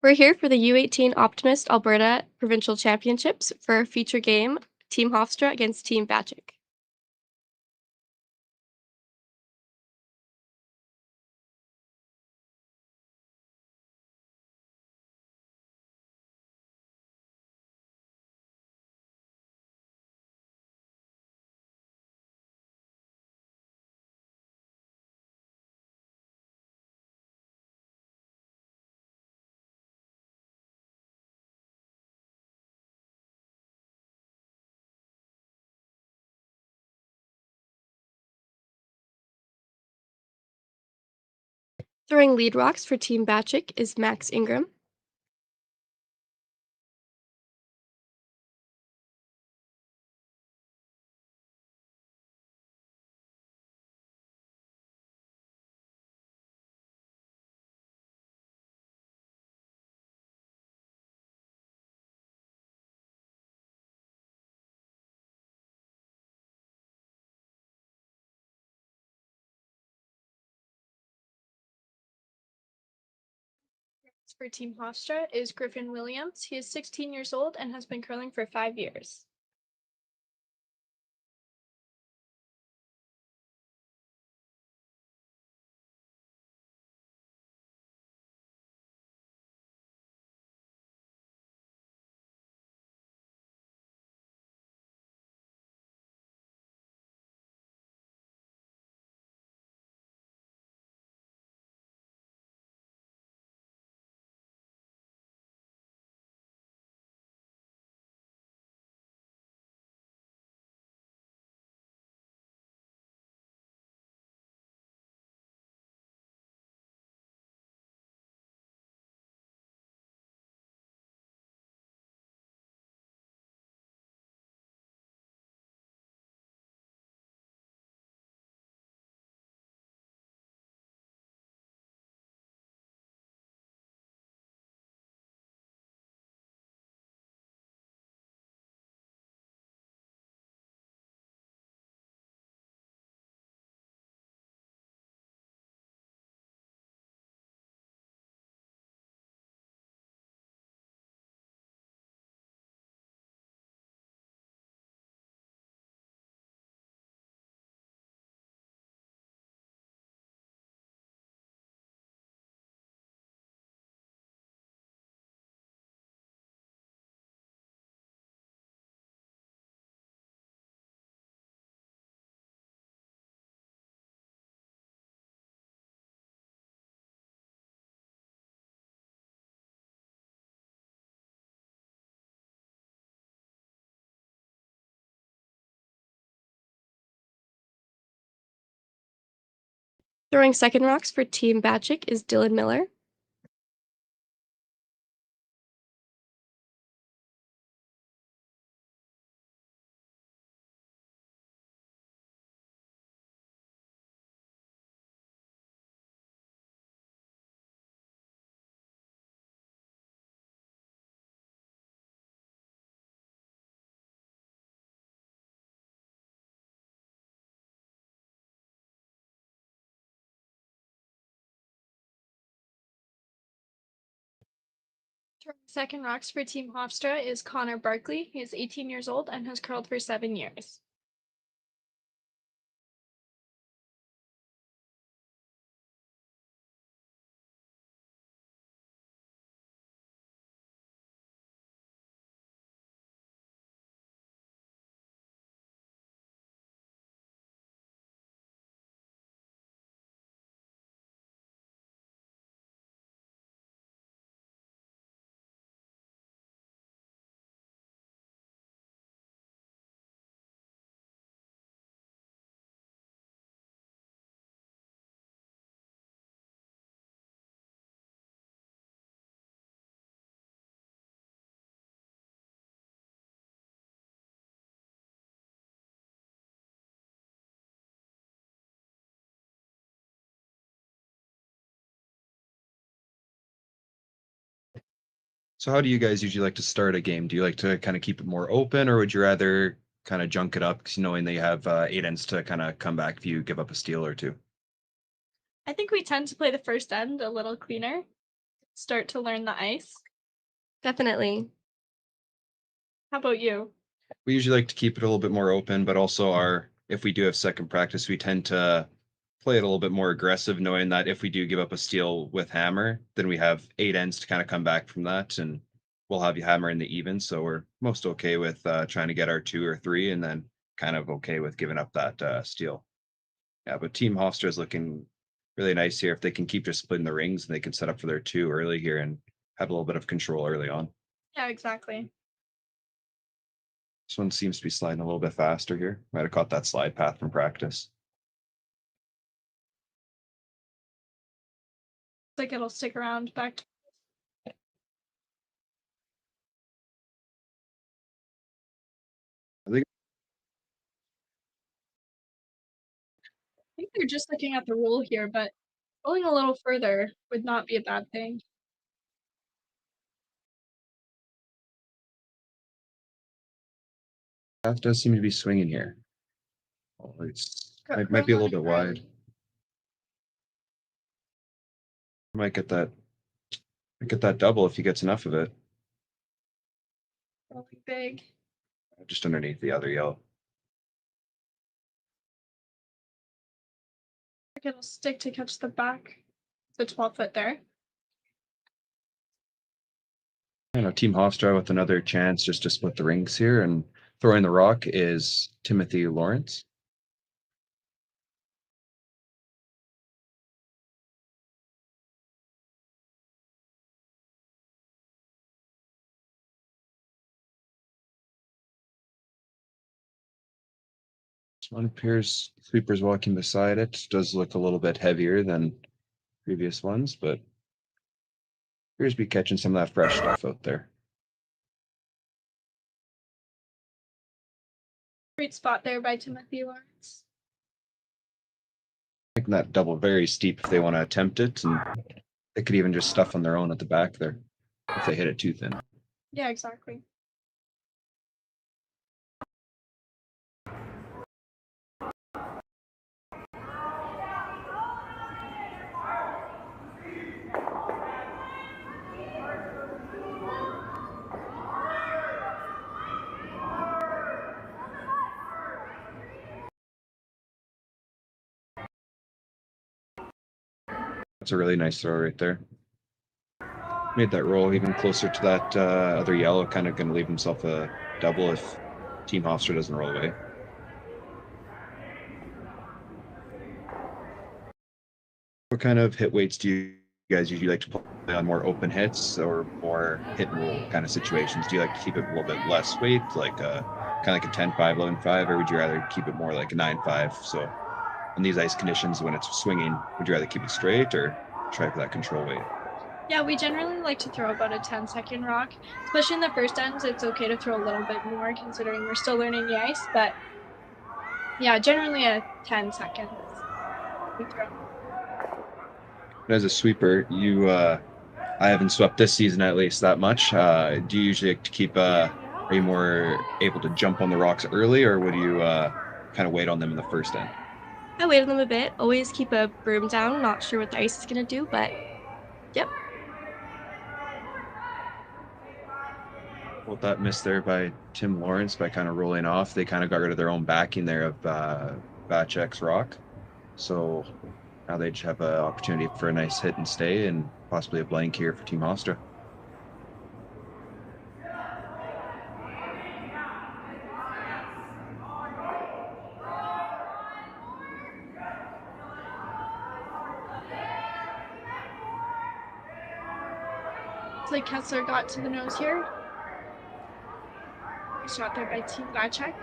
We're here for the U18 Optimist Alberta Provincial Championships for our feature game, Team Hofstra against Team Bachek. Throwing lead rocks for Team Bachek is Max Ingram. For Team Hofstra is Griffin Williams. He is 16 years old and has been curling for 5 years. Throwing second rocks for Team Bachek is Dylan Miller. Throwing second rocks for Team Hofstra is Connor Barkley. He is 18 years old and has curled for 7 years. So how do you guys usually like to start a game? Do you like to kind of keep it more open, or would you rather kind of junk it up, 'cause knowing that you have 8 ends to kind of come back if you give up a steal or two? I think we tend to play the first end a little cleaner. start to learn the ice? Definitely. How about you? We usually like to keep it a little bit more open, but also if we do have second practice, we tend to play it a little bit more aggressive, knowing that if we do give up a steal with hammer, then we have 8 ends to kind of come back from that, and we'll have you hammer in the even. So we're most okay with trying to get our 2 or 3, and then kind of okay with giving up that steal. Yeah, but Team Hofstra is looking really nice here. If they can keep just splitting the rings, and they can set up for their 2 early here and have a little bit of control early on. Yeah, exactly. This one seems to be sliding a little bit faster here. Might have caught that slide path from practice. Like it'll stick around back to I think I think they're just looking at the roll here, but rolling a little further would not be a bad thing. that does seem to be swinging here. Oh, might be a little bit wide. Might get that double if he gets enough of it. Rolling big. Just underneath the other yellow. It'll stick to catch the back, the 12 foot there. Team Hofstra with another chance just to split the rings here, and throwing the rock is Timothy Lawrence. This one appears sweeper's walking beside it. Does look a little bit heavier than previous ones, but appears to be catching some of that fresh stuff out there. Great spot there by Timothy Lawrence. Making that double very steep if they want to attempt it, and they could even just stuff on their own at the back there if they hit it too thin. Yeah, exactly. That's a really nice throw right there. Made that roll even closer to that other yellow, kind of going to leave himself a double if Team Hofstra doesn't roll away. What kind of hit weights do you guys usually like to play on? More open hits or more hit and roll kind of situations? Do you like to keep it a little bit less weight, like kind of like a 10-5, 11-5, or would you rather keep it more like a 9-5? So in these ice conditions, when it's swinging, would you rather keep it straight or try for that control weight? Yeah, we generally like to throw about a 10-second rock. Especially in the first ends, it's okay to throw a little bit more considering we're still learning the ice, but yeah, generally a 10 seconds we throw. As a sweeper, I haven't swept this season at least that much. Do you usually like to keep, are you more able to jump on the rocks early, or would you kind of wait on them in the first end? I wait on them a bit. Always keep a broom down. Not sure what the ice is going to do, but yep. Well, that miss there by Tim Lawrence by kind of rolling off. They kind of got rid of their own backing there of Bachek's rock. So now they just have an opportunity for a nice hit and stay, and possibly a blank here for Team Hofstra. It's like Kesler got to the nose here. Nice shot there by Team Bachek.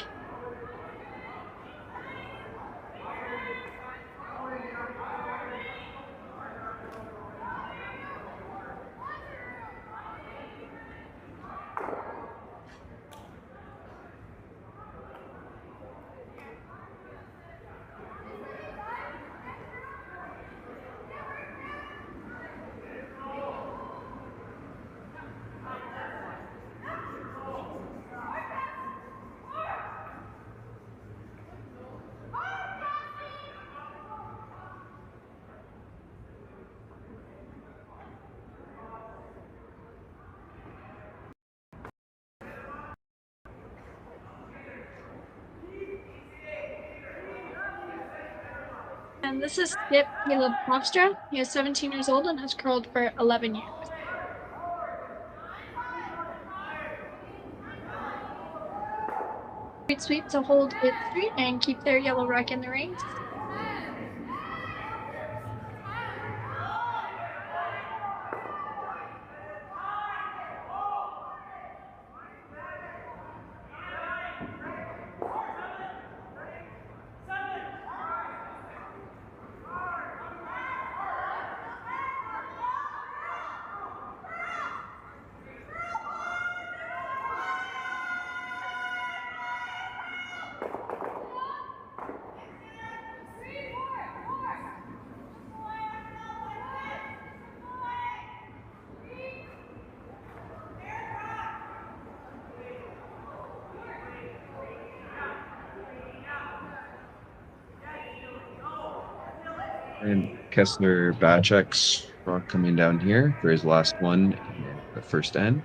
And this is Skip Caleb Hofstra. He is 17 years old and has curled for 11 years. Great sweep to hold it straight and keep their yellow rack in the race. And Kesler Bachek's rock coming down here for his last one in the first end.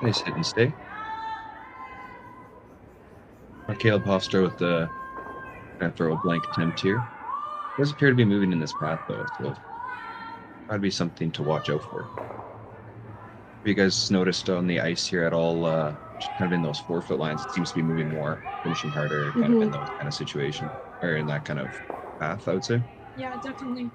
Nice hit and stay. Caleb Hofstra with the throw a blank attempt here. Does appear to be moving in this path though, so that'd be something to watch out for. Have you guys noticed on the ice here at all, just kind of in those 4-foot lines, it seems to be moving more, finishing harder, kind of in those kind of situation, or in that kind of path, I would say. Yeah, definitely.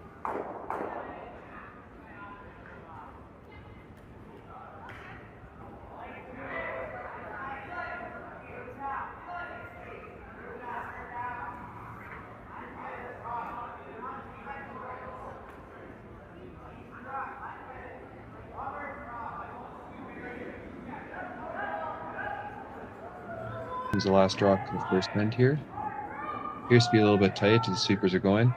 Here's the last rock of the first end here. Appears to be a little bit tight as the sweepers are going.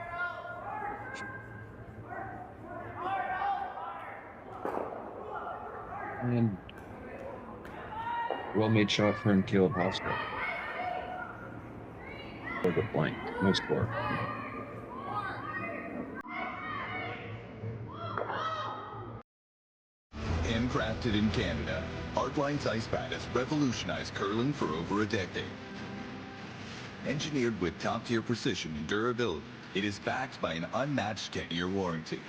And well-made shot from Caleb Hofstra. For the blank, no score. Handcrafted in Canada, Artline's ice pad has revolutionized curling for over a decade. Engineered with top-tier precision and durability, it is backed by an unmatched 10-year warranty.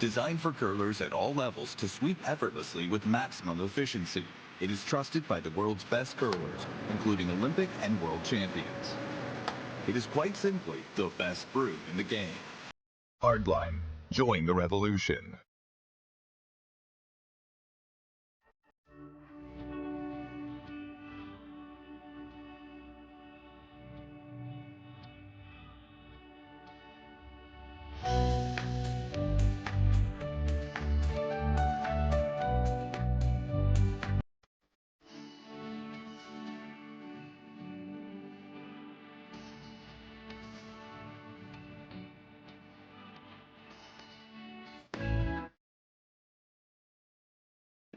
Designed for curlers at all levels to sweep effortlessly with maximum efficiency, it is trusted by the world's best curlers, including Olympic and world champions. It is quite simply the best brew in the game. Hardline, join the revolution.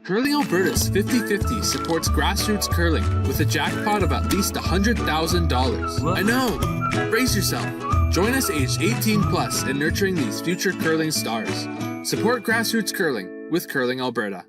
Curling Alberta's 50/50 supports grassroots curling with a jackpot of at least $100,000. I know! Brace yourself. Join us aged 18 plus in nurturing these future curling stars. Support grassroots curling with Curling Alberta.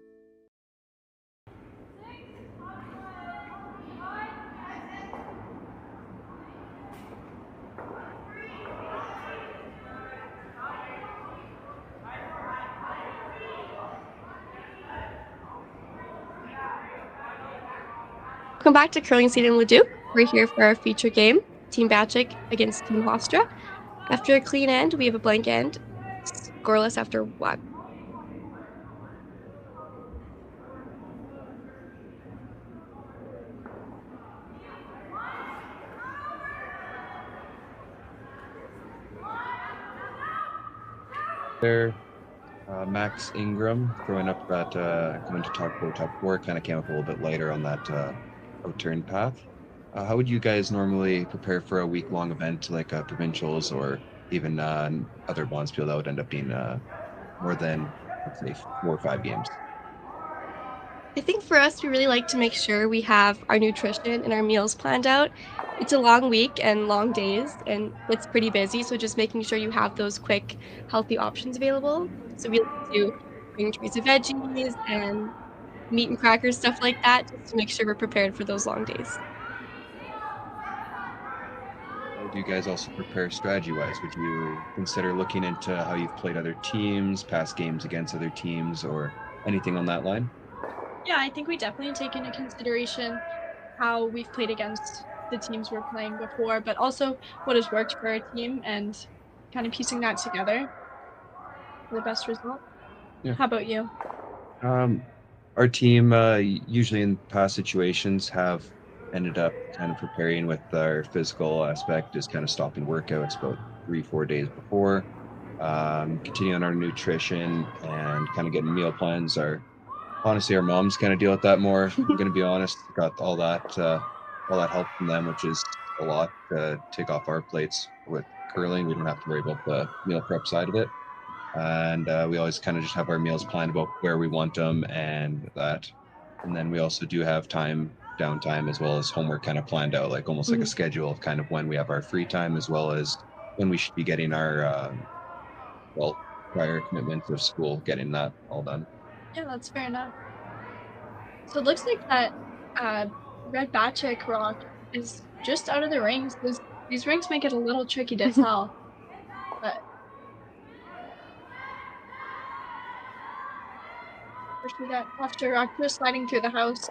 Welcome back to Curling Seat in Leduc. We're here for our feature game, Team Bachek against Team Hofstra. After a clean end, we have a blank end, scoreless after 1. There, Max Ingram throwing up that going to top 4, kind of came up a little bit later on that out-turn path. How would you guys normally prepare for a week-long event like Provincials or even other Bonspiel that would end up being more than, let's say, 4 or 5 games? I think for us, we really like to make sure we have our nutrition and our meals planned out. It's a long week and long days, and it's pretty busy, so just making sure you have those quick, healthy options available. So we like to bring trays of veggies and meat and crackers, stuff like that, just to make sure we're prepared for those long days. What do you guys also prepare strategy-wise? Would you consider looking into how you've played other teams, past games against other teams, or anything on that line? Yeah, I think we definitely take into consideration how we've played against the teams we're playing before, but also what has worked for our team and kind of piecing that together for the best result. Yeah. How about you? Um, our team, usually in past situations, have ended up kind of preparing with our physical aspect, just kind of stopping workouts about 3, 4 days before. Continuing on our nutrition and kind of getting meal plans. Honestly, our moms kind of deal with that more. I'm gonna be honest. Got all that help from them, which is a lot to take off our plates with curling. We don't have to worry about the meal prep side of it, and we always kind of just have our meals planned about where we want them and that. And then we also do have downtime as well as homework kind of planned out, like almost like a Mhm. schedule of kind of when we have our free time as well as when we should be getting our well prior commitments of school, getting that all done. Yeah, that's fair enough. So it looks like that uh, red Bachek rock is just out of the rings. These rings make it a little tricky to tell, but first we got Hofstra rock just sliding through the house.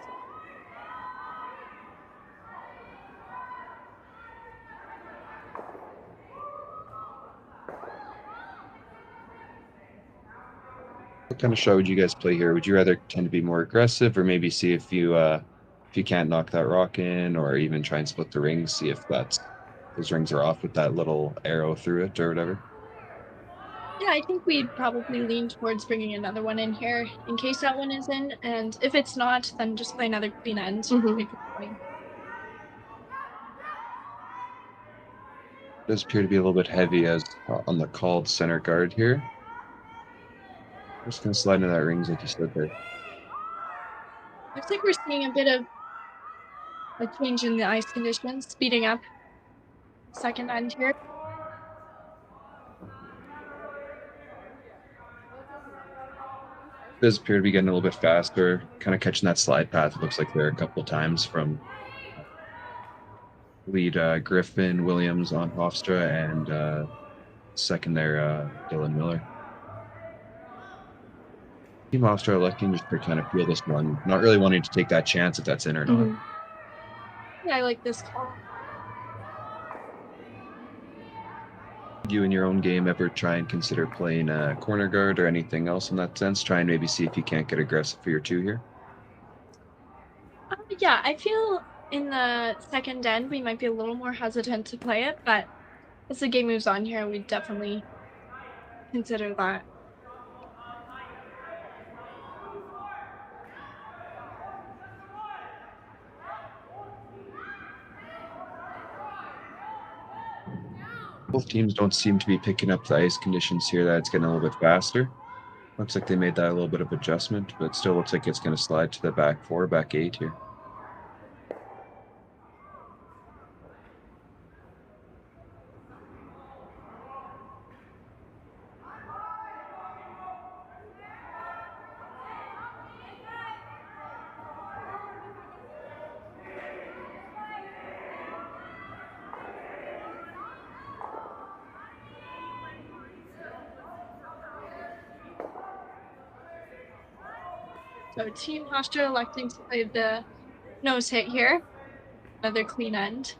What kind of shot would you guys play here? Would you rather tend to be more aggressive, or maybe see if you can't knock that rock in, or even try and split the rings, see if those rings are off with that little arrow through it or whatever? Yeah, I think we'd probably lean towards bringing another one in here in case that one is in, and if it's not, then just play another clean end. Mhm. Wait for the point. Does appear to be a little bit heavy as on the called center guard here. Just gonna slide into that rings like you said there. Looks like we're seeing a bit of a change in the ice conditions, speeding up second end here. Does appear to be getting a little bit faster, kind of catching that slide path. It looks like there a couple of times from lead Griffin Williams on Hofstra and second there Dylan Miller. Team Hofstra electing just to kind of feel this one, not really wanting to take that chance if that's in or not. Mhm. Yeah, I like this call. Did you in your own game ever try and consider playing a corner guard or anything else in that sense? Try and maybe see if you can't get aggressive for your two here. Yeah, I feel in the second end we might be a little more hesitant to play it, but as the game moves on here, we definitely consider that. Both teams don't seem to be picking up the ice conditions here. That it's getting a little bit faster. Looks like they made that a little bit of adjustment, but still looks like it's going to slide to the back four, back eight here. So Team Hofstra electing to play the nose hit here. Another clean end.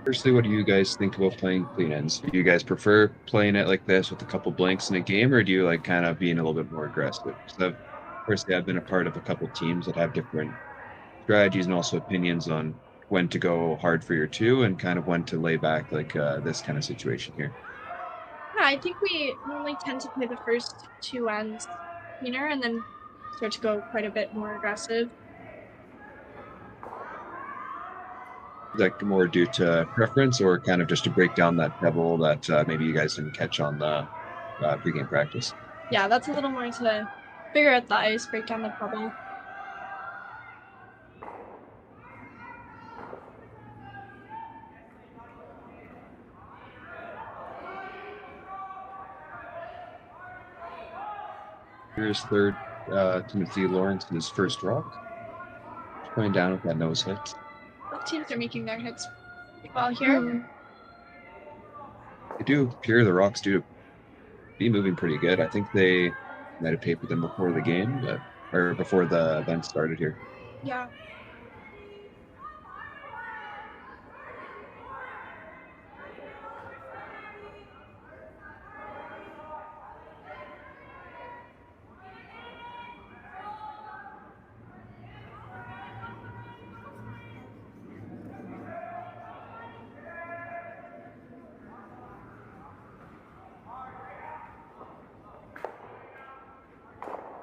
Firstly, what do you guys think about playing clean ends? Do you guys prefer playing it like this with a couple blanks in a game, or do you like kind of being a little bit more aggressive? Because personally, I've been a part of a couple teams that have different strategies and also opinions on when to go hard for your two and kind of when to lay back, like this kind of situation here. Yeah, I think we normally tend to play the first two ends cleaner and then start to go quite a bit more aggressive. Is that more due to preference or kind of just to break down that pebble that maybe you guys didn't catch on the pregame practice? Yeah, that's a little more to figure out the ice, break down the bubble. Here's third Timothy Lawrence in his first rock. Going down with that nose hit. Both teams are making their hits pretty well here. They do appear the rocks do be moving pretty good. I think they might have papered them before the game, or before the event started here. Yeah.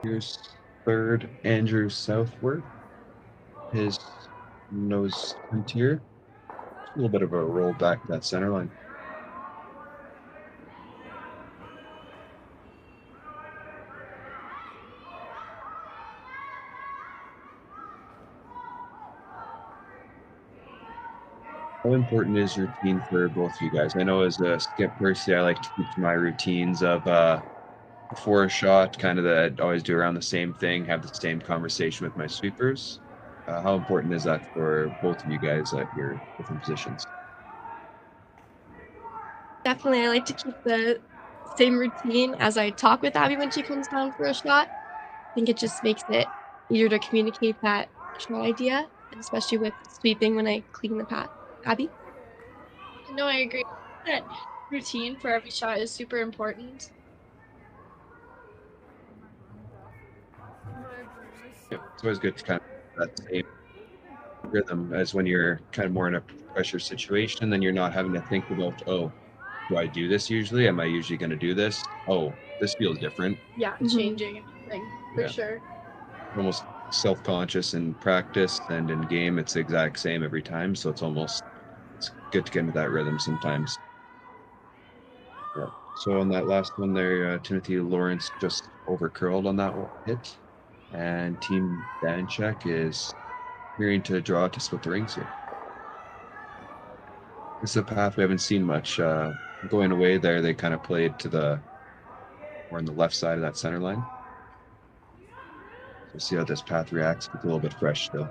Here's third, Andrew Southward. His nose turned here. A little bit of a roll back to that center line. How important is routine for both of you guys? I know as a skip personally, I like to keep to my routines of before a shot, kind of that always do around the same thing, have the same conversation with my sweepers. How important is that for both of you guys at your different positions? Definitely, I like to keep the same routine as I talk with Abby when she comes down for a shot. I think it just makes it easier to communicate that shot idea, and especially with sweeping when I clean the path. Abby? No, I agree. That routine for every shot is super important. Yeah, it's always good to kind of have that same rhythm as when you're kind of more in a pressure situation, then you're not having to think about, oh, do I do this usually? Am I usually going to do this? Oh, this feels different. Yeah, changing anything for Yeah. sure. Almost self-conscious in practice and in game, it's the exact same every time. So it's good to get into that rhythm sometimes. Yeah. So on that last one there, Timothy Lawrence just over curled on that hit, and Team Danchek is nearing to draw to split the rings here. This is a path we haven't seen much. Going away there, they kind of played to the more on the left side of that center line. So see how this path reacts. It's a little bit fresh still.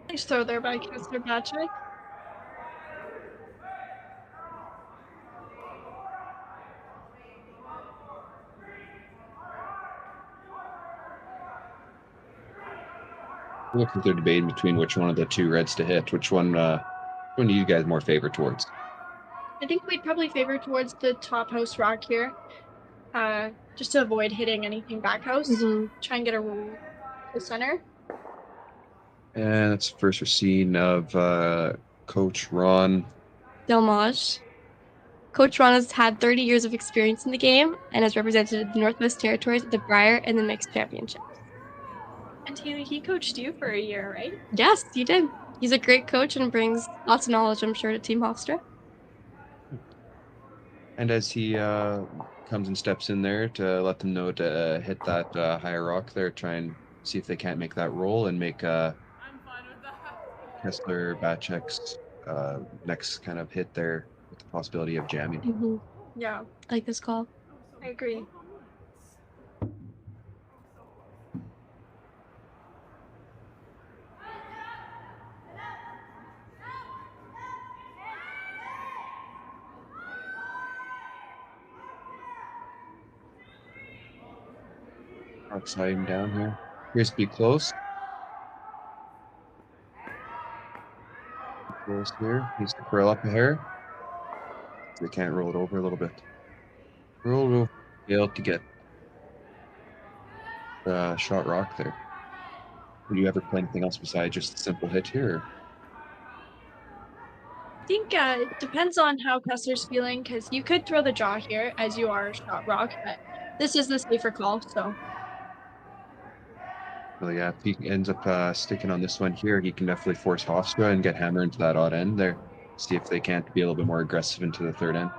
Nice throw there by Kesler Bachek. Looks like they're debating between which one of the two reds to hit. Which one do you guys more favor towards? I think we'd probably favor towards the top house rock here. Just to avoid hitting anything back house. Try and get a roll to center. And that's the first we're seeing of Coach Ron Delmage. Coach Ron has had 30 years of experience in the game and has represented the Northwest Territories at the Brier and the Mixed Championships. And Hayley, he coached you for a year, right? Yes, he did. He's a great coach and brings lots of knowledge, I'm sure, to Team Hofstra. And as he comes and steps in there to let them know to hit that higher rock there, try and see if they can't make that roll and make Kesler Bachek's next kind of hit there with the possibility of jamming. Yeah, I like this call. I agree. Rock's hiding down here. Here's be close. Close here. Needs to curl up a hair. They can't roll it over a little bit. Roll it over. Be able to get the shot rock there. Would you ever play anything else besides just a simple hit here? Or? I think it depends on how Kesler's feeling, because you could throw the draw here as you are shot rock, but this is the safer call, so. Well, yeah, if he ends up sticking on this one here, he can definitely force Hofstra and get Hammer into that odd end there. See if they can't be a little bit more aggressive into the third end.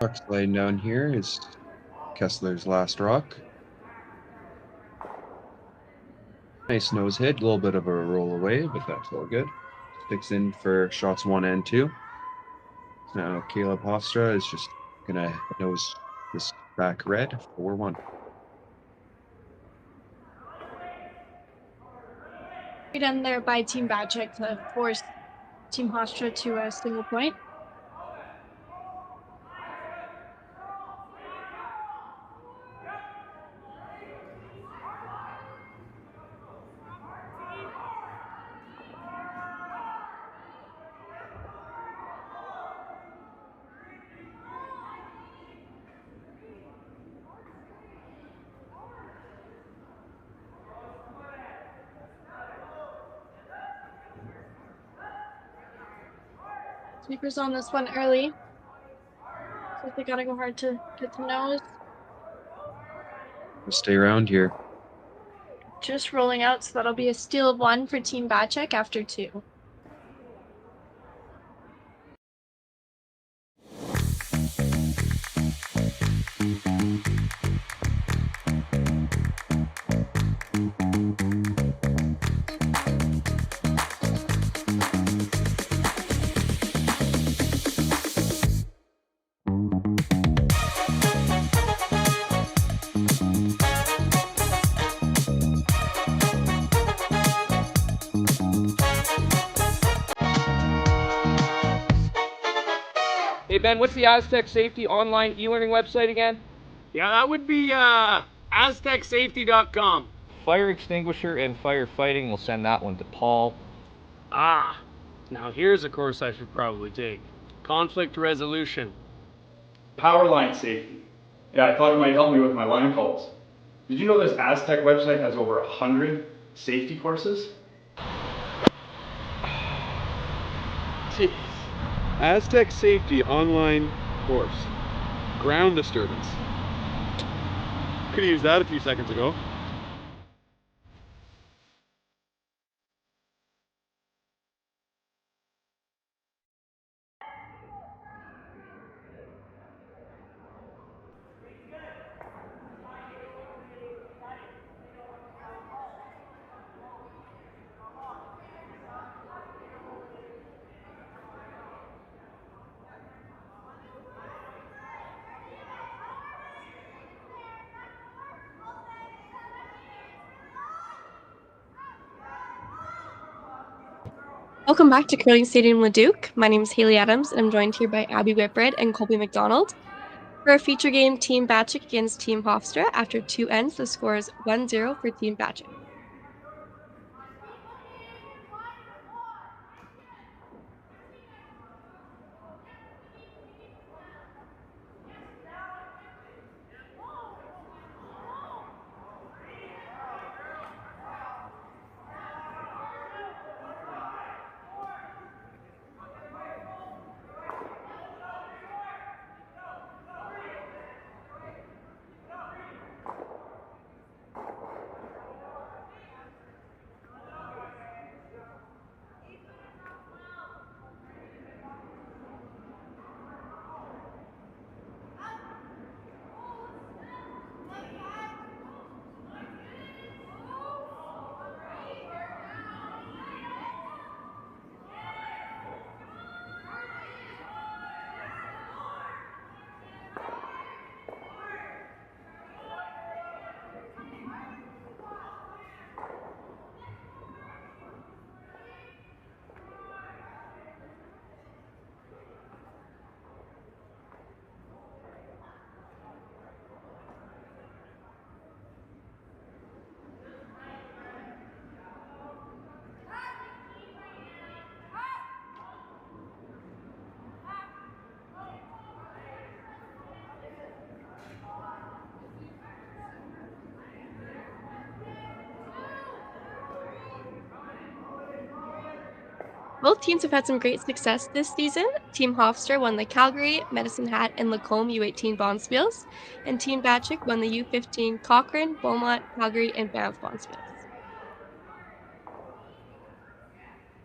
Rock sliding down here is Kesler's last rock. Nice nose hit, a little bit of a roll away, but that's all good. Sticks in for shots 1 and 2. Now Caleb Hofstra is just gonna nose this back red 4-1. Great end there by Team Bachek to force Team Hofstra to a single point. Sweepers on this one early. So they gotta go hard to get the nose. We'll stay around here. Just rolling out, so that'll be a steal of 1 for Team Bachek after 2. Hey Ben, what's the Aztec Safety online e-learning website again? Yeah, that would be aztecsafety.com. Fire extinguisher and firefighting, we'll send that one to Paul. Ah, now here's a course I should probably take. Conflict resolution. Power line safety. Yeah, I thought it might help me with my line calls. Did you know this Aztec website has over 100 safety courses? Jeez. Aztec Safety online course. Ground disturbance. Could have used that a few seconds ago. Welcome back to Curling Stadium Leduc. My name is Hayley Adams, and I'm joined here by Abby Whitbread and Kolby MacDonald. For our feature game, Team Bachek against Team Hofstra. After 2 ends, the score is 1-0 for Team Bachek. Both teams have had some great success this season. Team Hofstra won the Calgary, Medicine Hat, and Lacombe U18 Bonspiels, and Team Bachek won the U15 Cochrane, Beaumont, Calgary, and Banff Bonspiels.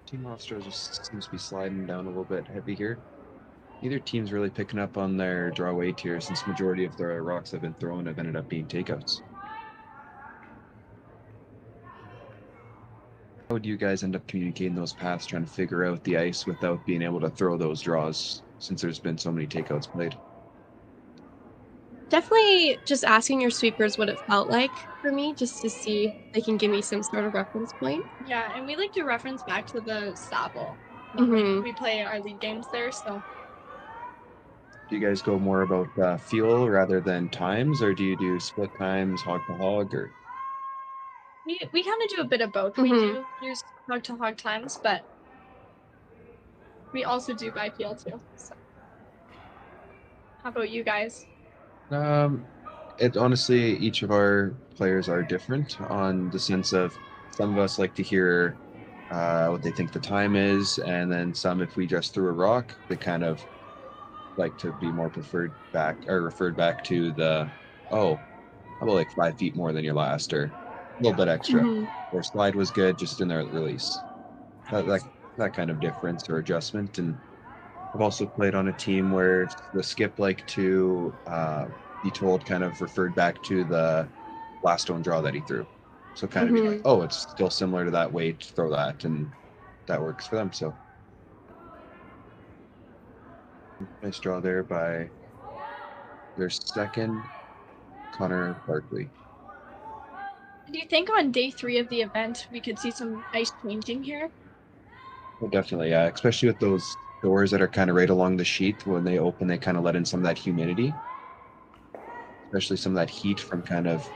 Team Hofstra just seems to be sliding down a little bit heavy here. Neither team's really picking up on their draw weight here, since majority of the rocks that have been thrown have ended up being takeouts. How would you guys end up communicating those paths, trying to figure out the ice without being able to throw those draws, since there's been so many takeouts played? Definitely just asking your sweepers what it felt like for me, just to see if they can give me some sort of reference point. Yeah, and we like to reference back to the Stapel. Mhm. We play our league games there, so Do you guys go more about feel rather than times, or do you do split times, hog to hog, or we kind of do a bit of both. We Mhm. do use hog to hog times, but we also do by feel too. So, how about you guys? Um, it honestly, each of our players are different on the sense of some of us like to hear what they think the time is, and then some, if we just threw a rock, they kind of like to be more preferred back or referred back to the, oh, how about like 5 feet more than your last, or a little bit extra, Mhm. or slide was good, just in there at the release. That kind of difference or adjustment. And I've also played on a team where the skip like to be told, kind of referred back to the last stone draw that he threw. So kind of be like, Mhm. oh, it's still similar to that weight, throw that, and that works for them. So nice draw there by their second, Connor Barkley. Do you think on day 3 of the event we could see some ice changing here? Well, definitely, yeah, especially with those doors that are kind of right along the sheet. When they open, they kind of let in some of that humidity, especially some of that heat from kind of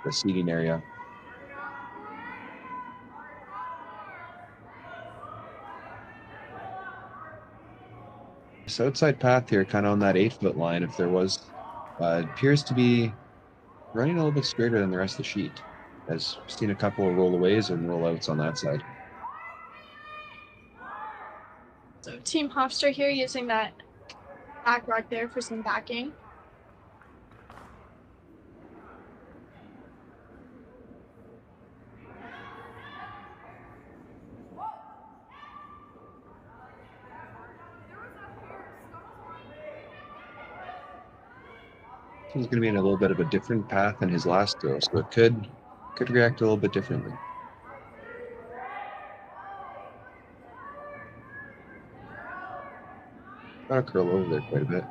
the seating area. This outside path here, kind of on that 8 foot line, if there was, appears to be running a little bit straighter than the rest of the sheet. As seen a couple of rollaways and rollouts on that side. So Team Hofstra here using that back rock there for some backing. He's going to be in a little bit of a different path than his last throw, so it could react a little bit differently. Got to curl over there quite a bit.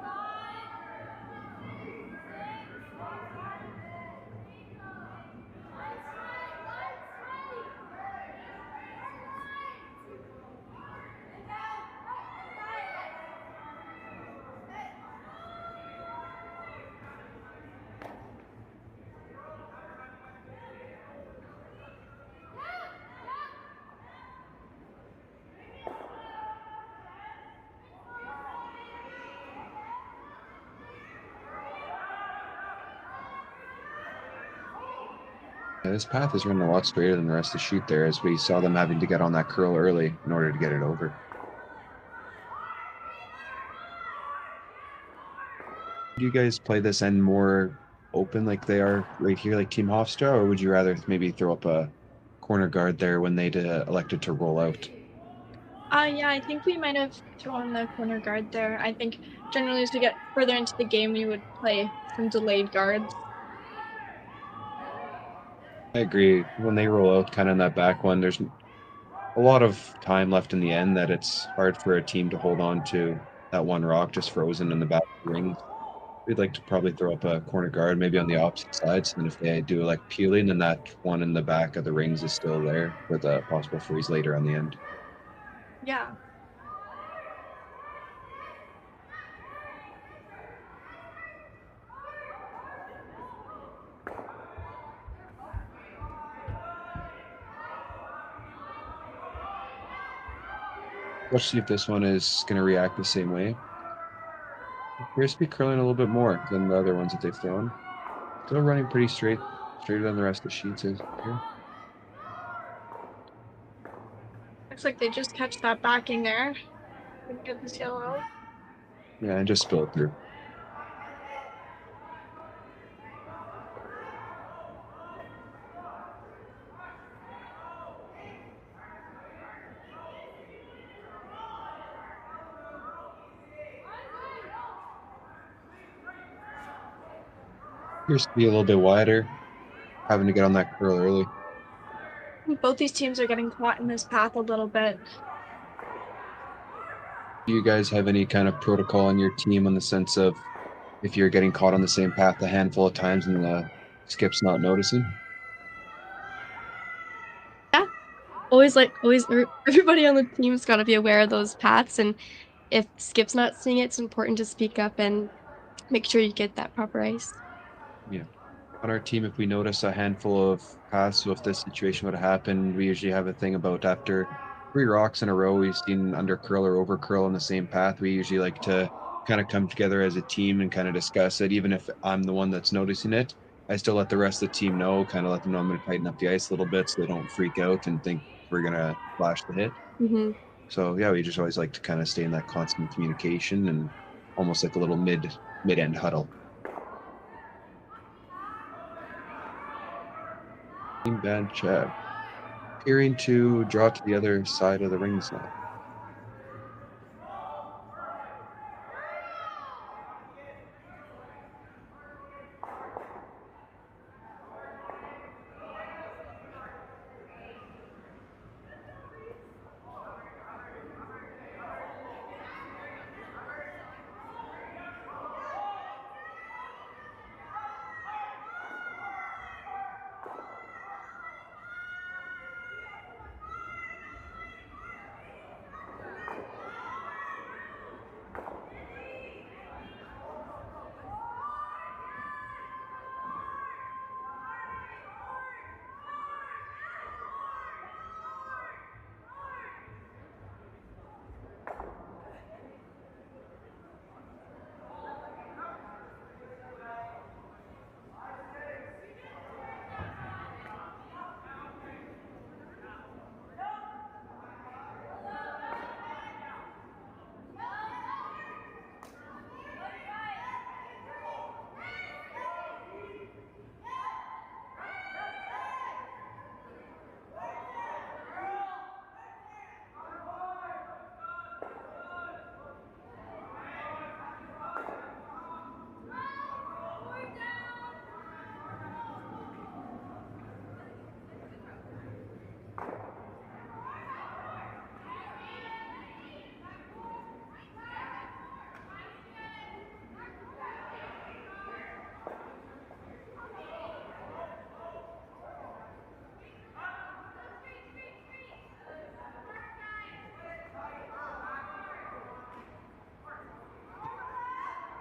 Yeah, this path is running a lot straighter than the rest of the sheet there, as we saw them having to get on that curl early in order to get it over. Do you guys play this end more open like they are right here, like Team Hofstra, or would you rather maybe throw up a corner guard there when they elected to roll out? Yeah, I think we might have thrown the corner guard there. I think generally as we get further into the game, we would play some delayed guards. I agree. When they roll out kind of in that back one, there's a lot of time left in the end that it's hard for a team to hold on to that one rock just frozen in the back of the ring. We'd like to probably throw up a corner guard, maybe on the opposite side, so then if they do like peeling, then that one in the back of the rings is still there for the possible freeze later on the end. Yeah. Let's see if this one is going to react the same way. Appears to be curling a little bit more than the other ones that they've thrown. Still running pretty straight, straighter than the rest of the sheets is here. Looks like they just catch that backing there. We can get this yellow. Yeah, and just spill it through. Appears to be a little bit wider, having to get on that curl early. Both these teams are getting caught in this path a little bit. Do you guys have any kind of protocol on your team in the sense of if you're getting caught on the same path a handful of times and the skip's not noticing? Yeah. Everybody on the team's got to be aware of those paths, and if Skip's not seeing it, it's important to speak up and make sure you get that proper ice. Yeah. On our team, if we notice a handful of paths, so if this situation would happen, we usually have a thing about after 3 rocks in a row, we've seen under curl or over curl on the same path. We usually like to kind of come together as a team and kind of discuss it. Even if I'm the one that's noticing it, I still let the rest of the team know, kind of let them know I'm going to tighten up the ice a little bit so they don't freak out and think we're going to flash the hit. Mm-hmm. So yeah, we just always like to kind of stay in that constant communication and almost like a little mid-end huddle. Team bench appearing to draw to the other side of the rings now.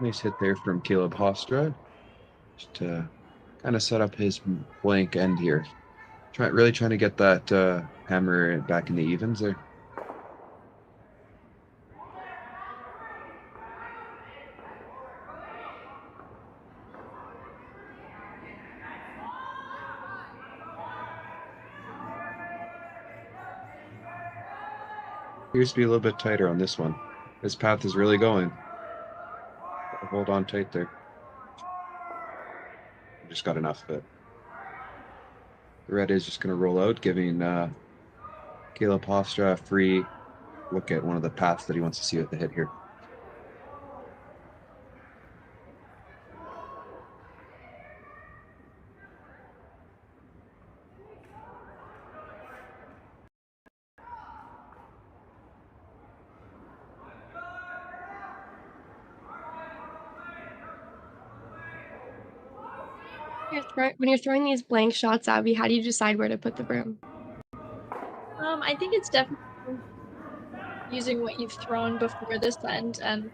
Nice hit there from Caleb Hofstra, just to kind of set up his blank end here. Really trying to get that hammer back in the evens there. Appears to be a little bit tighter on this one. This path is really going. Hold on tight there. Just got enough of it. The red is just going to roll out, giving Caleb Hofstra a free look at one of the paths that he wants to see with the hit here. When you're throwing these blank shots, Abby, how do you decide where to put the broom? I think it's definitely using what you've thrown before this end, and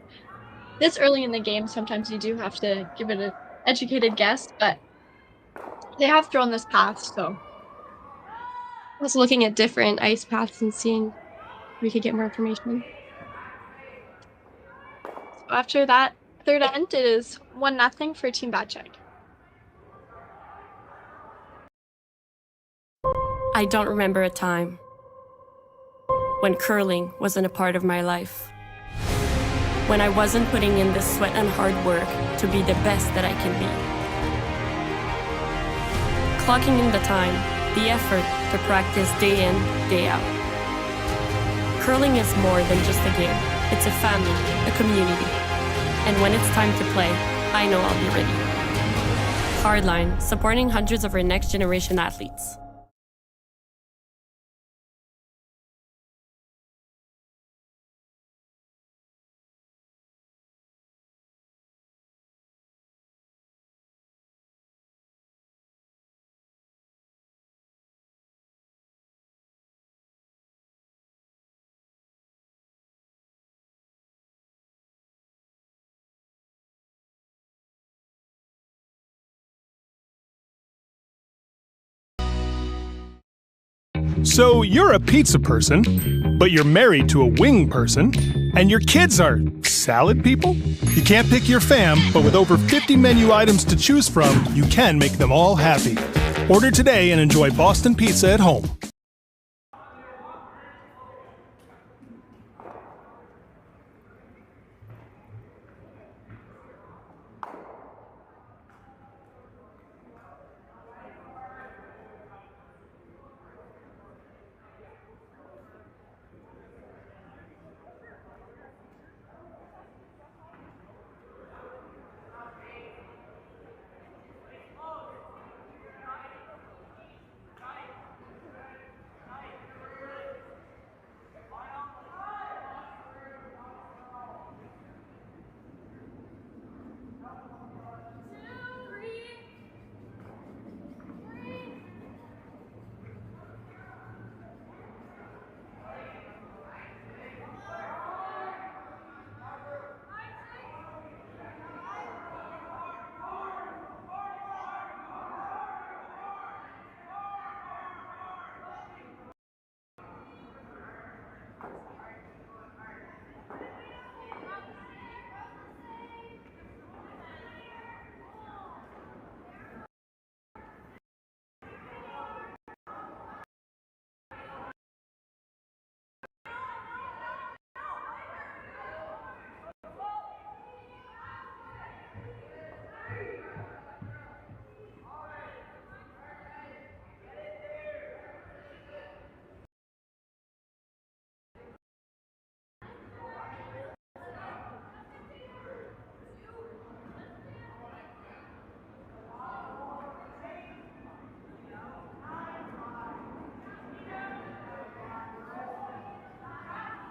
this early in the game, sometimes you do have to give it an educated guess, but they have thrown this path, so. Also looking at different ice paths and seeing if we could get more information. So after that third end, it is 1-0 for Team Bachek. I don't remember a time when curling wasn't a part of my life. When I wasn't putting in the sweat and hard work to be the best that I can be. Clocking in the time, the effort to practice day in, day out. Curling is more than just a game. It's a family, a community. And when it's time to play, I know I'll be ready. Hardline, supporting hundreds of our next generation athletes. So you're a pizza person, but you're married to a wing person, and your kids are salad people? You can't pick your fam, but with over 50 menu items to choose from, you can make them all happy. Order today and enjoy Boston Pizza at home.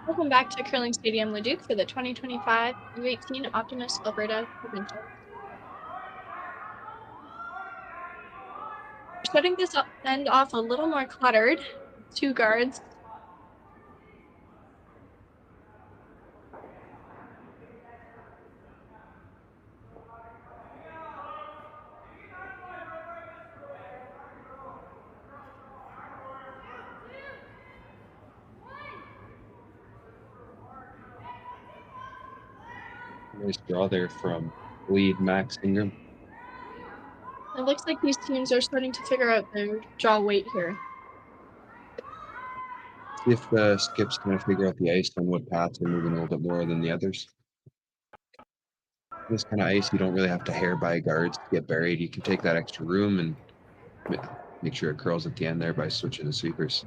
Welcome back to Curling Stadium Leduc for the 2025 U18 Optimist Alberta Provincial. Starting this end off a little more cluttered. 2 guards. Nice draw there from lead Max Ingram. It looks like these teams are starting to figure out their draw weight here. See if the skips kind of figure out the ice on what paths are moving a little bit more than the others. This kind of ice, you don't really have to hair by guards to get buried. You can take that extra room and make sure it curls at the end there by switching the sweepers.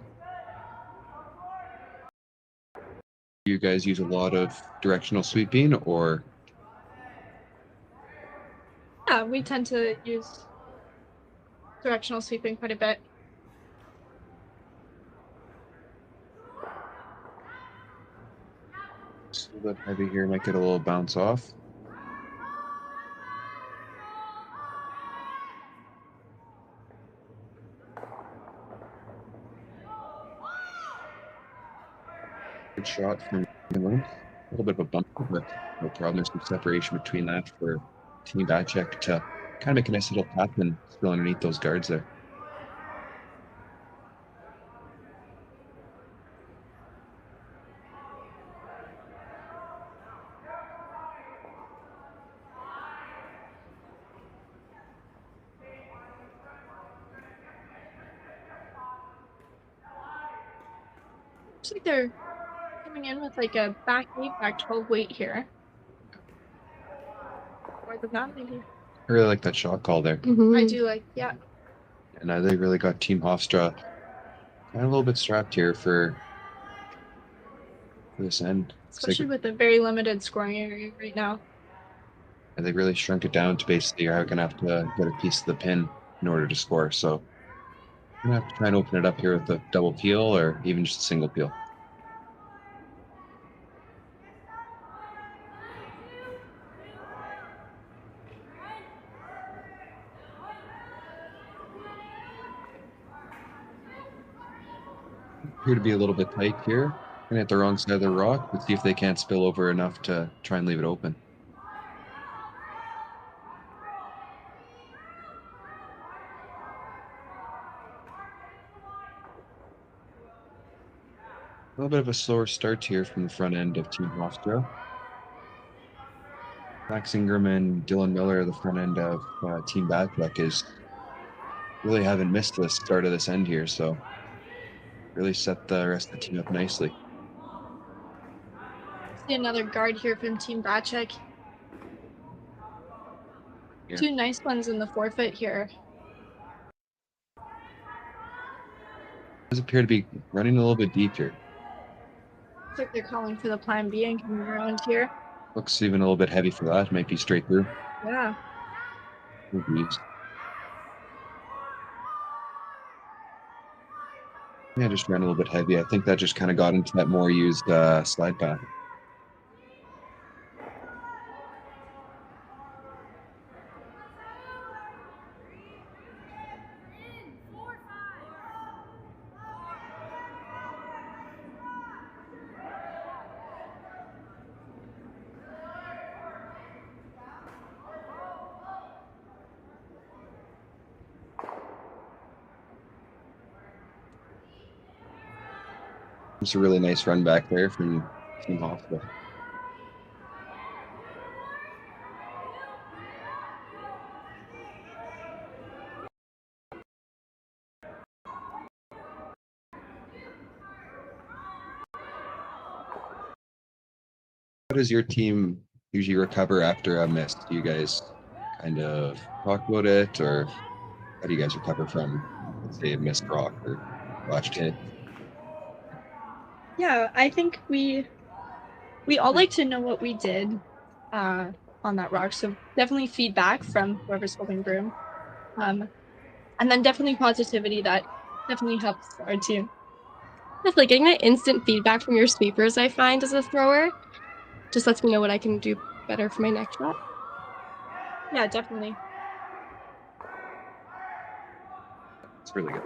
Do you guys use a lot of directional sweeping, or? Yeah, we tend to use directional sweeping quite a bit. It's a little bit heavy here, might get a little bounce off. Good shot from Hayley. A little bit of a bump, but no problem. There's some separation between that for Team Bachek to kind of make a nice little tap and still underneath those guards there. Looks like they're coming in with like a back 8, back 12 weight here. More than that, maybe. I really like that shot call there. I do like, yeah. And they really got Team Hofstra kind of a little bit strapped here for this end. Especially with a very limited scoring area right now. And they really shrunk it down to basically you're going to have to get a piece of the pin in order to score. So I'm going to have to try and open it up here with a double peel or even just a single peel. Appear to be a little bit tight here. Gonna hit the wrong side of the rock. Let's see if they can't spill over enough to try and leave it open. A little bit of a slower start here from the front end of Team Hofstra. Max Ingram and Dylan Miller, the front end of Team Bachek, is really haven't missed the start of this end here, so really set the rest of the team up nicely. See another guard here from Team Bachek. Yeah. 2 nice ones in the forfeit here. Does appear to be running a little bit deep here. Looks like they're calling for the plan B and coming around here. Looks even a little bit heavy for that. Might be straight through. Yeah. Yeah, just ran a little bit heavy. I think that just kind of got into that more used slide path. It's a really nice run back there from Team Hofstra. How does your team usually recover after a miss? Do you guys kind of talk about it, or how do you guys recover from, let's say, a missed rock or botched hit? Yeah, I think we all like to know what we did on that rock. So definitely feedback from whoever's holding broom. And then definitely positivity that definitely helps our team. Definitely getting that instant feedback from your sweepers, I find, as a thrower, just lets me know what I can do better for my next shot. Yeah, definitely. It's really good.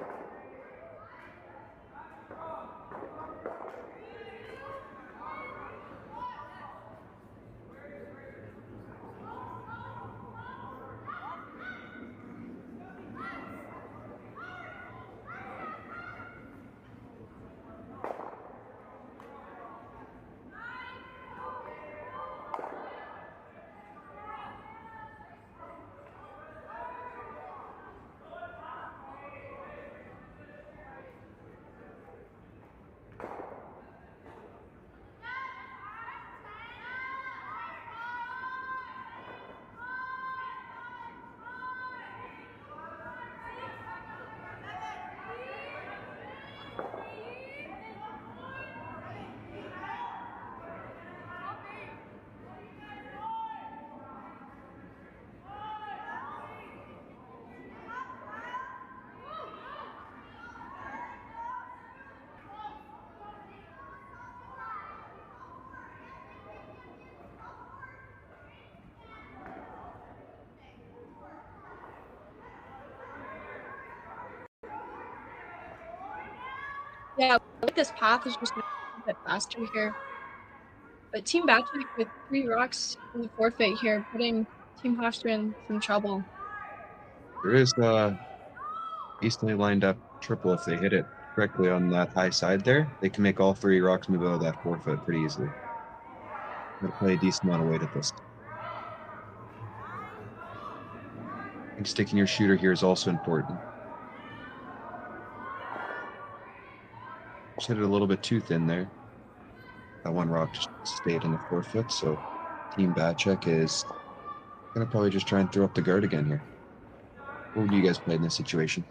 Yeah, I like this path is just a bit faster here. But Team Bachek with 3 rocks in the forfeit here, putting Team Hofstra in some trouble. There is decently lined up triple if they hit it correctly on that high side there. They can make all 3 rocks move out of that forfeit pretty easily. Gotta play a decent amount of weight at this. I think sticking your shooter here is also important. Just hit it a little bit too thin there. That one rock just stayed in the forfeit, so Team Bachek is gonna probably just try and throw up the guard again here. What would you guys play in this situation?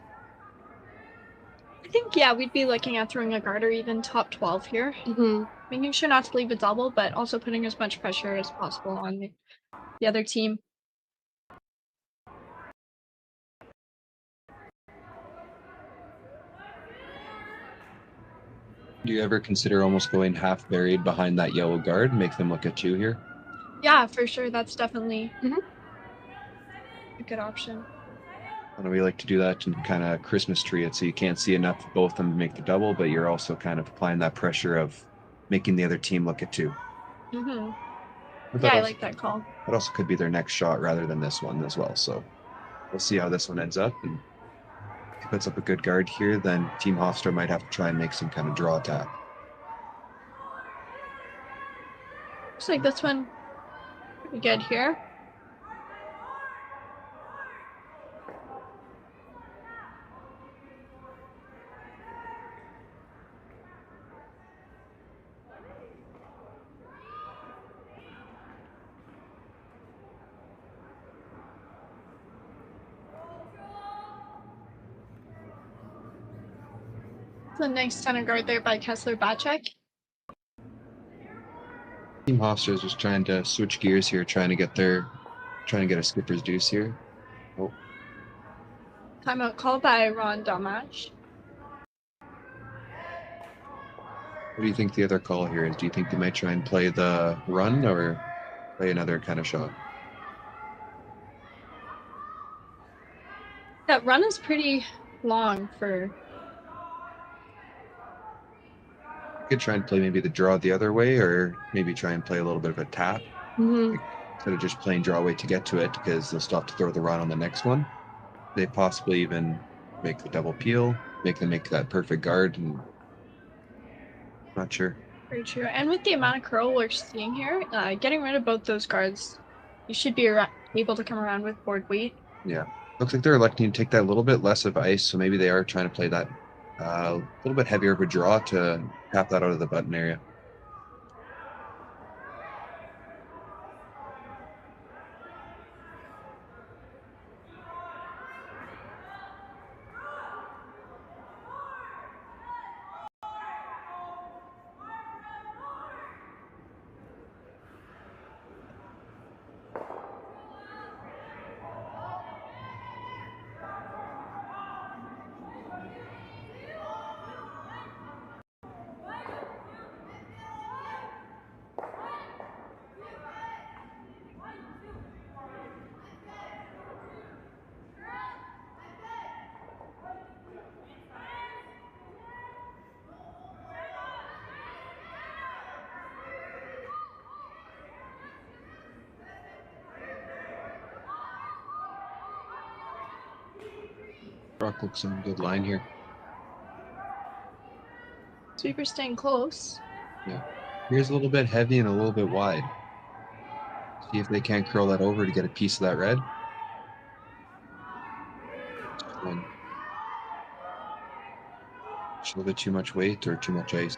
I think, yeah, we'd be looking at throwing a guard or even top 12 here. Making sure not to leave a double, but also putting as much pressure as possible on the other team. Do you ever consider almost going half buried behind that yellow guard, make them look at you here? Yeah, for sure. That's definitely Mhm. a good option. And we like to do that and kind of Christmas tree it so you can't see enough of both of them to make the double, but you're also kind of applying that pressure of making the other team look at two. Mm-hmm. But Yeah, I also, like that call. that also could be their next shot rather than this one as well. So we'll see how this one ends up. And if he puts up a good guard here, then Team Hofstra might have to try and make some kind of draw attack. Looks like this one pretty good here. It's a nice center guard there by Kesler Bachek. Team Hofstra is just trying to switch gears here, trying to get a skipper's deuce here. Oh, Timeout call by Ron Domash. what do you think the other call here is? Do you think they might try and play the run or play another kind of shot? That run is pretty long for. Could try and play maybe the draw the other way, or maybe try and play a little bit of a tap instead of just playing draw away to get to it, because they'll stop to throw the run on the next one. They possibly even make the double peel, make them make that perfect guard, and not sure. Very true. And with the amount of curl we're seeing here, getting rid of both those guards, you should be able to come around with board weight. Yeah, looks like they're electing to take that little bit less of ice, so maybe they are trying to play that a little bit heavier of a draw to tap that out of the button area. Brock looks on a good line here. Sweeper staying close. Yeah. Here's a little bit heavy and a little bit wide. See if they can't curl that over to get a piece of that red. Just a little bit too much weight or too much ice.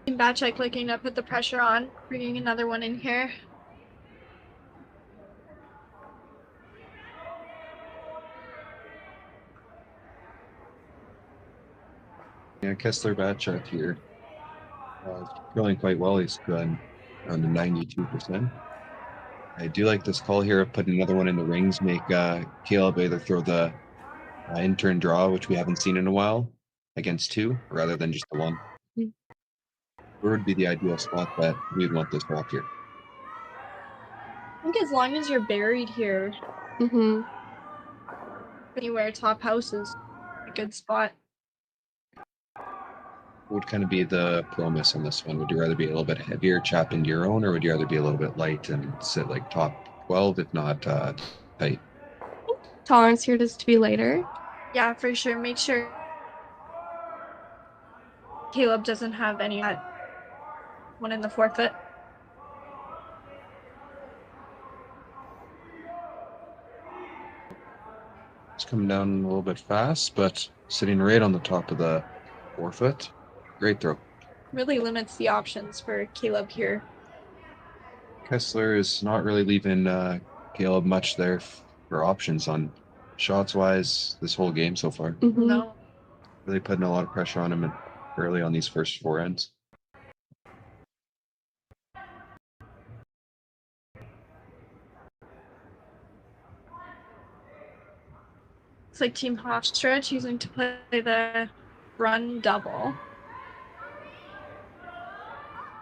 Bachek looking to put the pressure on, bringing another one in here. Yeah, Kesler Bachek here. Feeling quite well. He's gone around to 92%. I do like this call here of putting another one in the rings, make Caleb either throw the in-turn draw, which we haven't seen in a while, against two, rather than just the one. Where would be the ideal spot that we'd want this rock here? I think as long as you're buried here, anywhere top house is a good spot. What would kind of be the promise on this one? Would you rather be a little bit heavier, chap into your own, or would you rather be a little bit light and sit like top 12, if not tight? Tolerance here just to be later. Yeah, for sure. Make sure Caleb doesn't have any one in the forefoot. It's coming down a little bit fast, but sitting right on the top of the forefoot. Great throw. Really limits the options for Caleb here. Kesler is not really leaving Caleb much there for options on shots wise this whole game so far. No. Really putting a lot of pressure on him early on these first four ends. It's like Team Hofstra choosing to play the run double.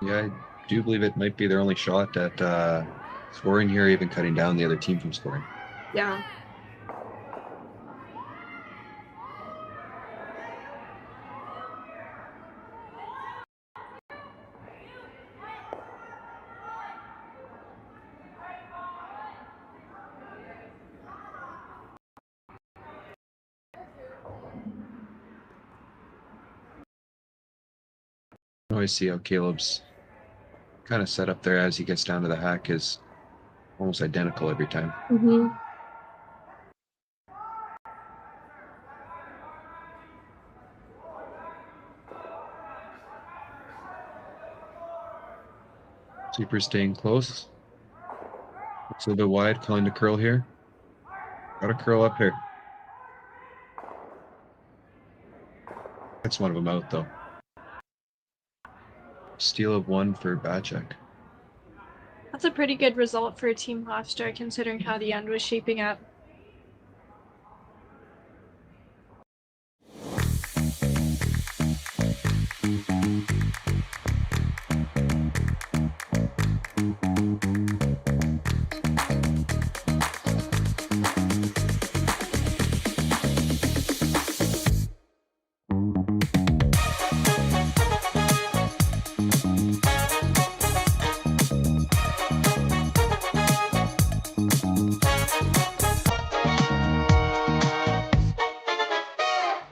Yeah, I do believe it might be their only shot at scoring here, even cutting down the other team from scoring. Yeah. I always see how Caleb's kind of set up there as he gets down to the hack is almost identical every time. Mm-hmm. Super staying close. Looks a little bit wide, calling the curl here. Got a curl up here. That's one of them out though. Steal of one for Bachek. That's a pretty good result for Team Hofstra considering how the end was shaping up.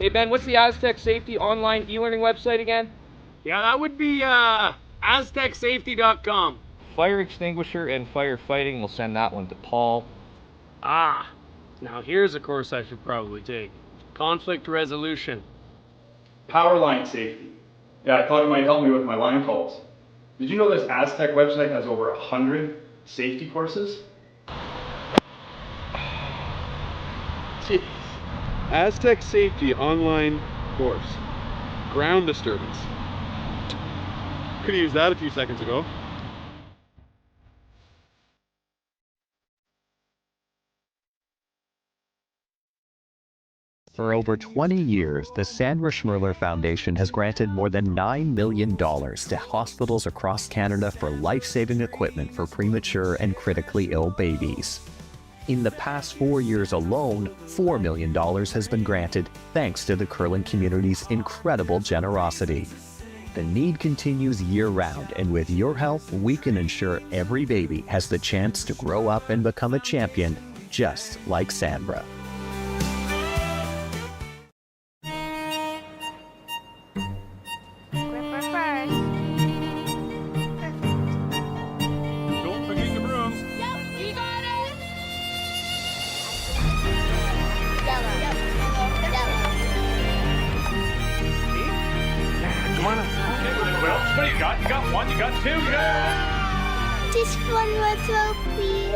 Hey Ben, what's the Aztec Safety online e-learning website again? Yeah, that would be aztecsafety.com. Fire extinguisher and firefighting, we'll send that one to Paul. Ah, now here's a course I should probably take. Conflict resolution. Power line safety. Yeah, I thought it might help me with my line calls. Did you know this Aztec website has over 100 safety courses? Jeez. Aztec Safety online course. Ground disturbance. Could have used that a few seconds ago. For over 20 years, the Sandra Schmirler Foundation has granted more than $9 million to hospitals across Canada for life-saving equipment for premature and critically ill babies. In the past 4 years alone, $4 million has been granted thanks to the curling community's incredible generosity. The need continues year-round, and with your help, we can ensure every baby has the chance to grow up and become a champion, just like Sandra. Don't forget your brooms. Come on up. Okay, well, what do you got? You got one, you got two, you got... Just one more throw, please.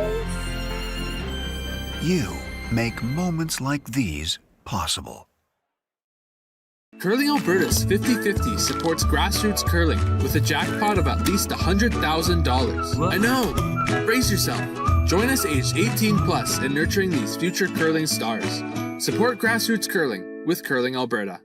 You make moments like these possible. Curling Alberta's 50/50 supports grassroots curling with a jackpot of at least $100,000. I know! Brace yourself. Join us aged 18 plus in nurturing these future curling stars. Support grassroots curling with Curling Alberta.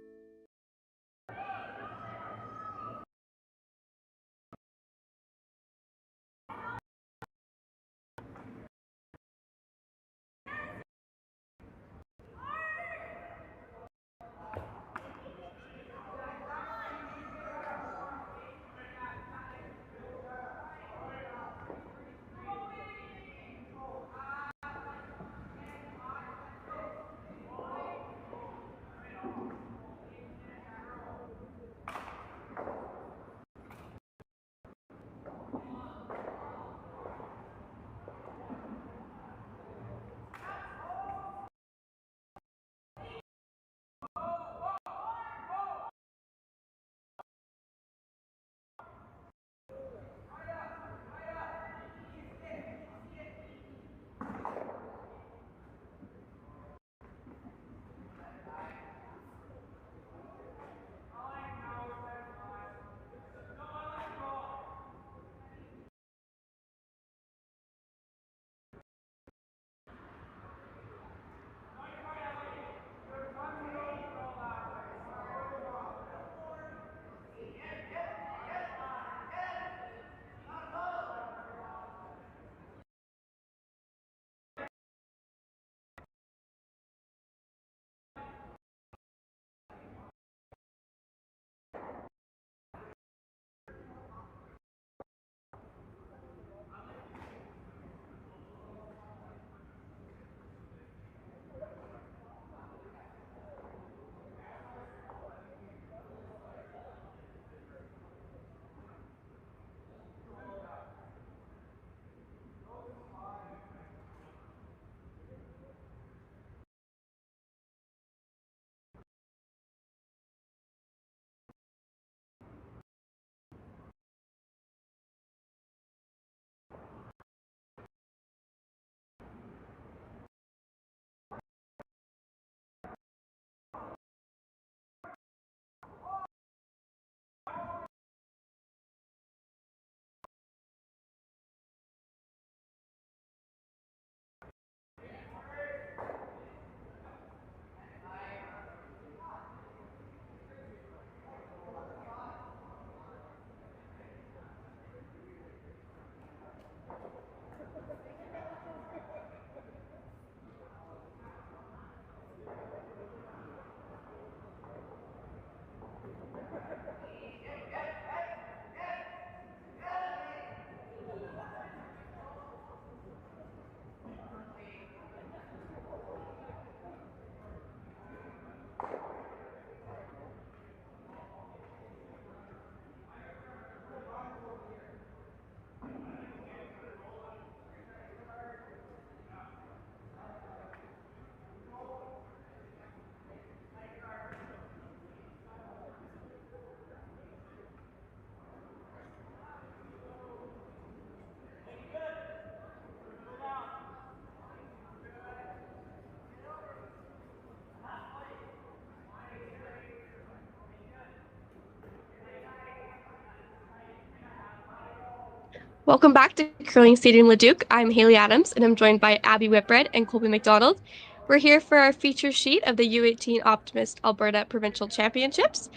Welcome back to Curling Stadium Leduc. I'm Hayley Adams, and I'm joined by Abby Whitbread and Kolby MacDonald. We're here for our feature sheet of the U18 Optimist Alberta Provincial Championships.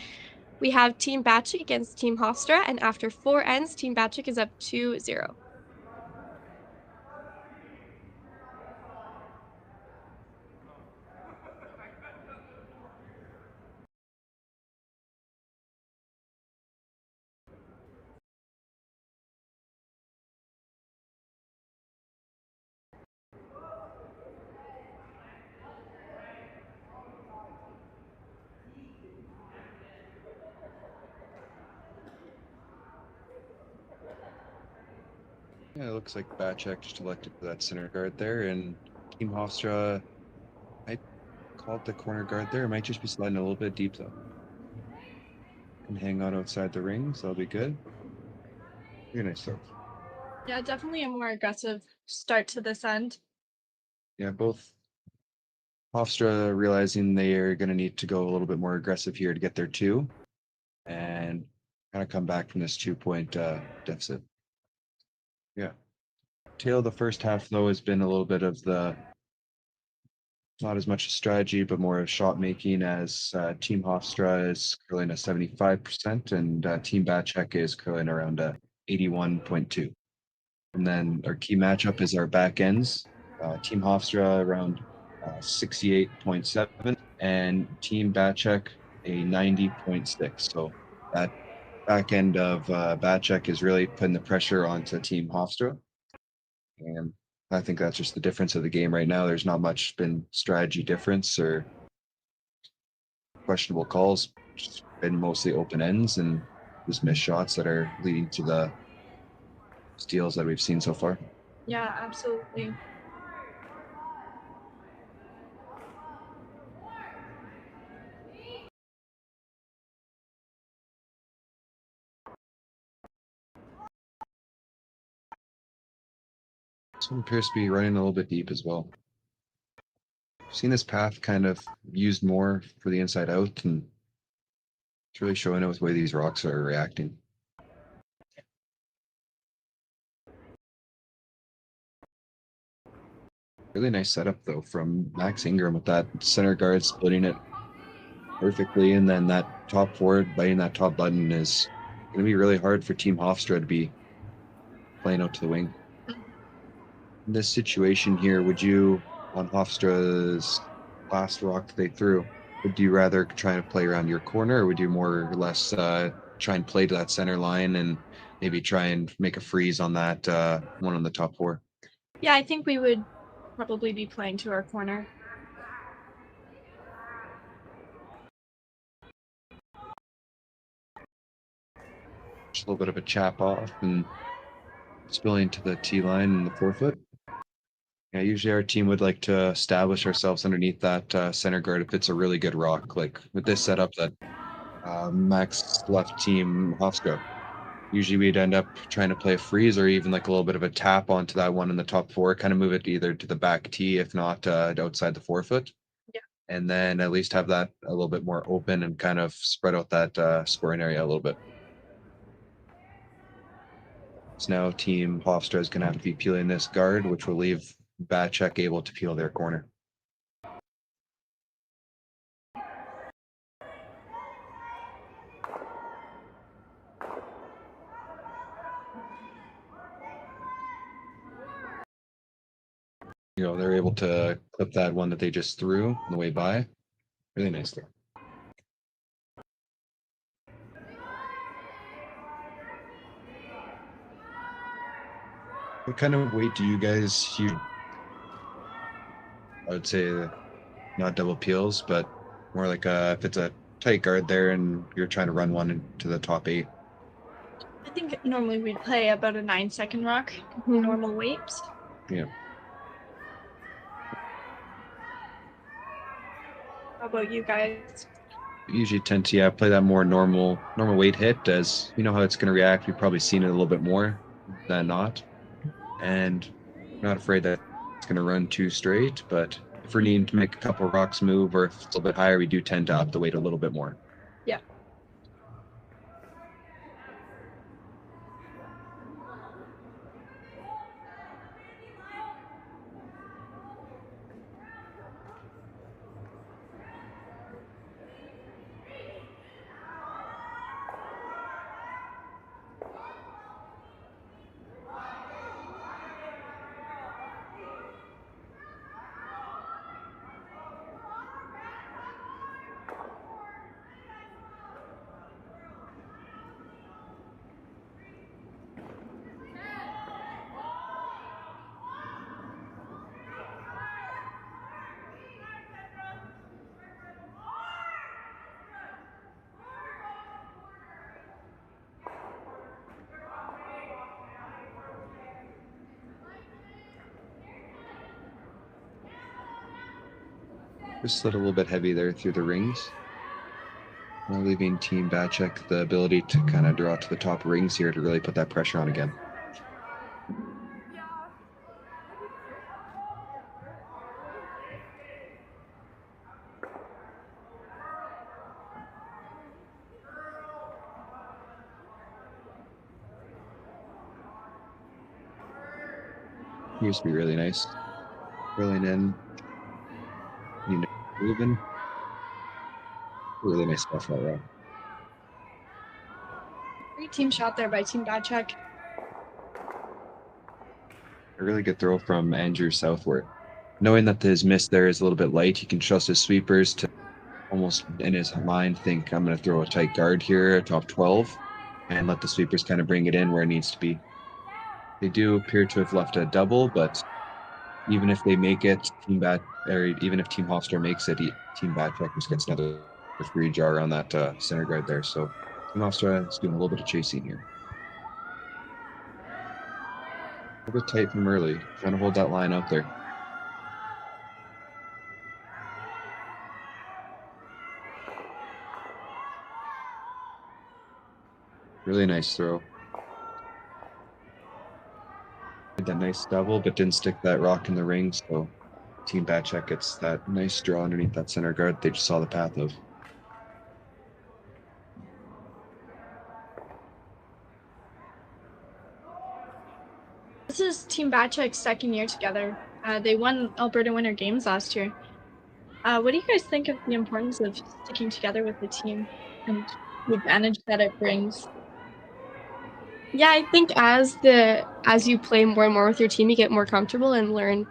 We have Team Bachek against Team Hofstra, and after 4 ends, Team Bachek is up 2-0. Yeah, it looks like Bachek just elected for that center guard there, and Team Hofstra, I called the corner guard there. It might just be sliding a little bit deep though. Can hang on outside the ring, so that'll be good. Very nice throw. Yeah, definitely a more aggressive start to this end. Yeah, both Hofstra realizing they are going to need to go a little bit more aggressive here to get their 2 and kind of come back from this 2-point deficit. Yeah. Tail of the first half, though, has been a little bit of the not as much strategy, but more of shot making as Team Hofstra is curling at 75% and Team Bachek is curling around 81.2. And then our key matchup is our back ends. Team Hofstra around 68.7 and Team Bachek a 90.6. So that back end of Bachek is really putting the pressure onto Team Hofstra. And I think that's just the difference of the game right now. There's not much been strategy difference or questionable calls. It's been mostly open ends and just missed shots that are leading to the steals that we've seen so far. Yeah, absolutely. This one appears to be running a little bit deep as well. I've seen this path kind of used more for the inside out, and it's really showing it with the way these rocks are reacting. Really nice setup though from Max Ingram with that center guard splitting it perfectly, and then that top forward biting that top button is going to be really hard for Team Hofstra to be playing out to the wing. In this situation here, would you, on Hofstra's last rock that they threw, would you rather try and play around your corner, or would you more or less try and play to that center line and maybe try and make a freeze on that one on the top 4? Yeah, I think we would probably be playing to our corner. Just a little bit of a chap off and spilling to the T line and the 4-foot. Yeah, usually our team would like to establish ourselves underneath that center guard if it's a really good rock. Like with this setup that Max left Team Hofstra. Usually we'd end up trying to play a freeze or even like a little bit of a tap onto that one in the top 4, kind of move it either to the back tee, if not outside the 4-foot. Yeah. And then at least have that a little bit more open and kind of spread out that scoring area a little bit. So now Team Hofstra is going to have to be peeling this guard, which will leave Bachek able to peel their corner. You know, they're able to clip that one that they just threw on the way by. Really nice throw. What kind of weight do you guys use? I would say not double peels, but more like if it's a tight guard there and you're trying to run one into the top 8. I think normally we'd play about a 9-second rock, normal weights. Yeah. How about you guys? We usually tend to play that more normal weight hit, as we know how it's going to react. We've probably seen it a little bit more than not, and not afraid that it's going to run too straight. But if we're needing to make a couple of rocks move, or if it's a little bit higher, we do tend to up the weight a little bit more. Yeah. Just slid a little bit heavy there through the rings. Now leaving Team Bachek the ability to kind of draw to the top rings here to really put that pressure on again. Used to be really nice. Rolling in, moving. Really nice stuff right there. Great team shot there by Team Bachek. A really good throw from Andrew Southward. Knowing that his miss there is a little bit light, he can trust his sweepers to almost in his mind think, I'm going to throw a tight guard here, a top 12, and let the sweepers kind of bring it in where it needs to be. They do appear to have left a double, but even if they make it, even if Team Hofstra makes it, Team Bachek just gets another free jar on that center guard there. So Team Hofstra is doing a little bit of chasing here. A bit tight from early, trying to hold that line out there. Really nice throw. Did that nice double, but didn't stick that rock in the ring, so Team Bachek gets that nice draw underneath that center guard they just saw the path of. This is Team Bachek's second year together. They won Alberta Winter Games last year. What do you guys think of the importance of sticking together with the team and the advantage that it brings? Yeah, I think as you play more and more with your team, you get more comfortable and learn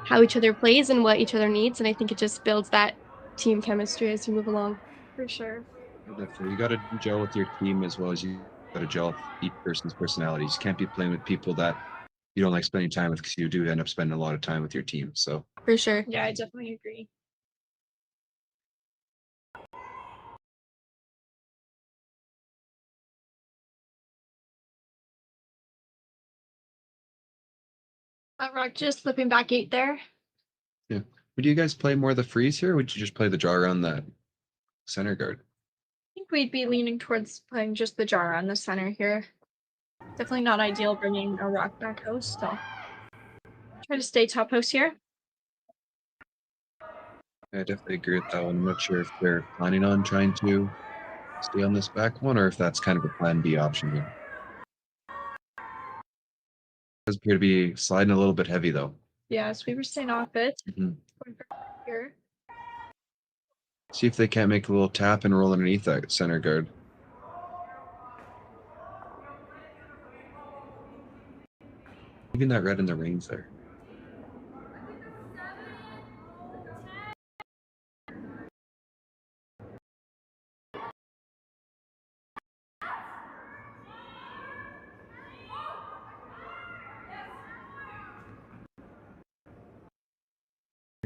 how each other plays and what each other needs, and I think it just builds that team chemistry as you move along. For sure. Definitely. You got to gel with your team as well as you got to gel with each person's personalities. You can't be playing with people that you don't like spending time with, because you do end up spending a lot of time with your team. So For sure. Yeah, I definitely agree. Rock just slipping back 8 there. yeah. Would you guys play more of the freeze here, or would you just play the draw around that center guard? I think we'd be leaning towards playing just the jar on the center here. Definitely not ideal bringing a rock back host, so try to stay top host here. I definitely agree with that one. I'm not sure if they're planning on trying to stay on this back one, or if that's kind of a plan B option here. Does appear to be sliding a little bit heavy though. Yeah, so we were staying off it. Mhm. Going for here. See if they can't make a little tap and roll underneath that center guard. Leaving that red in the rings there.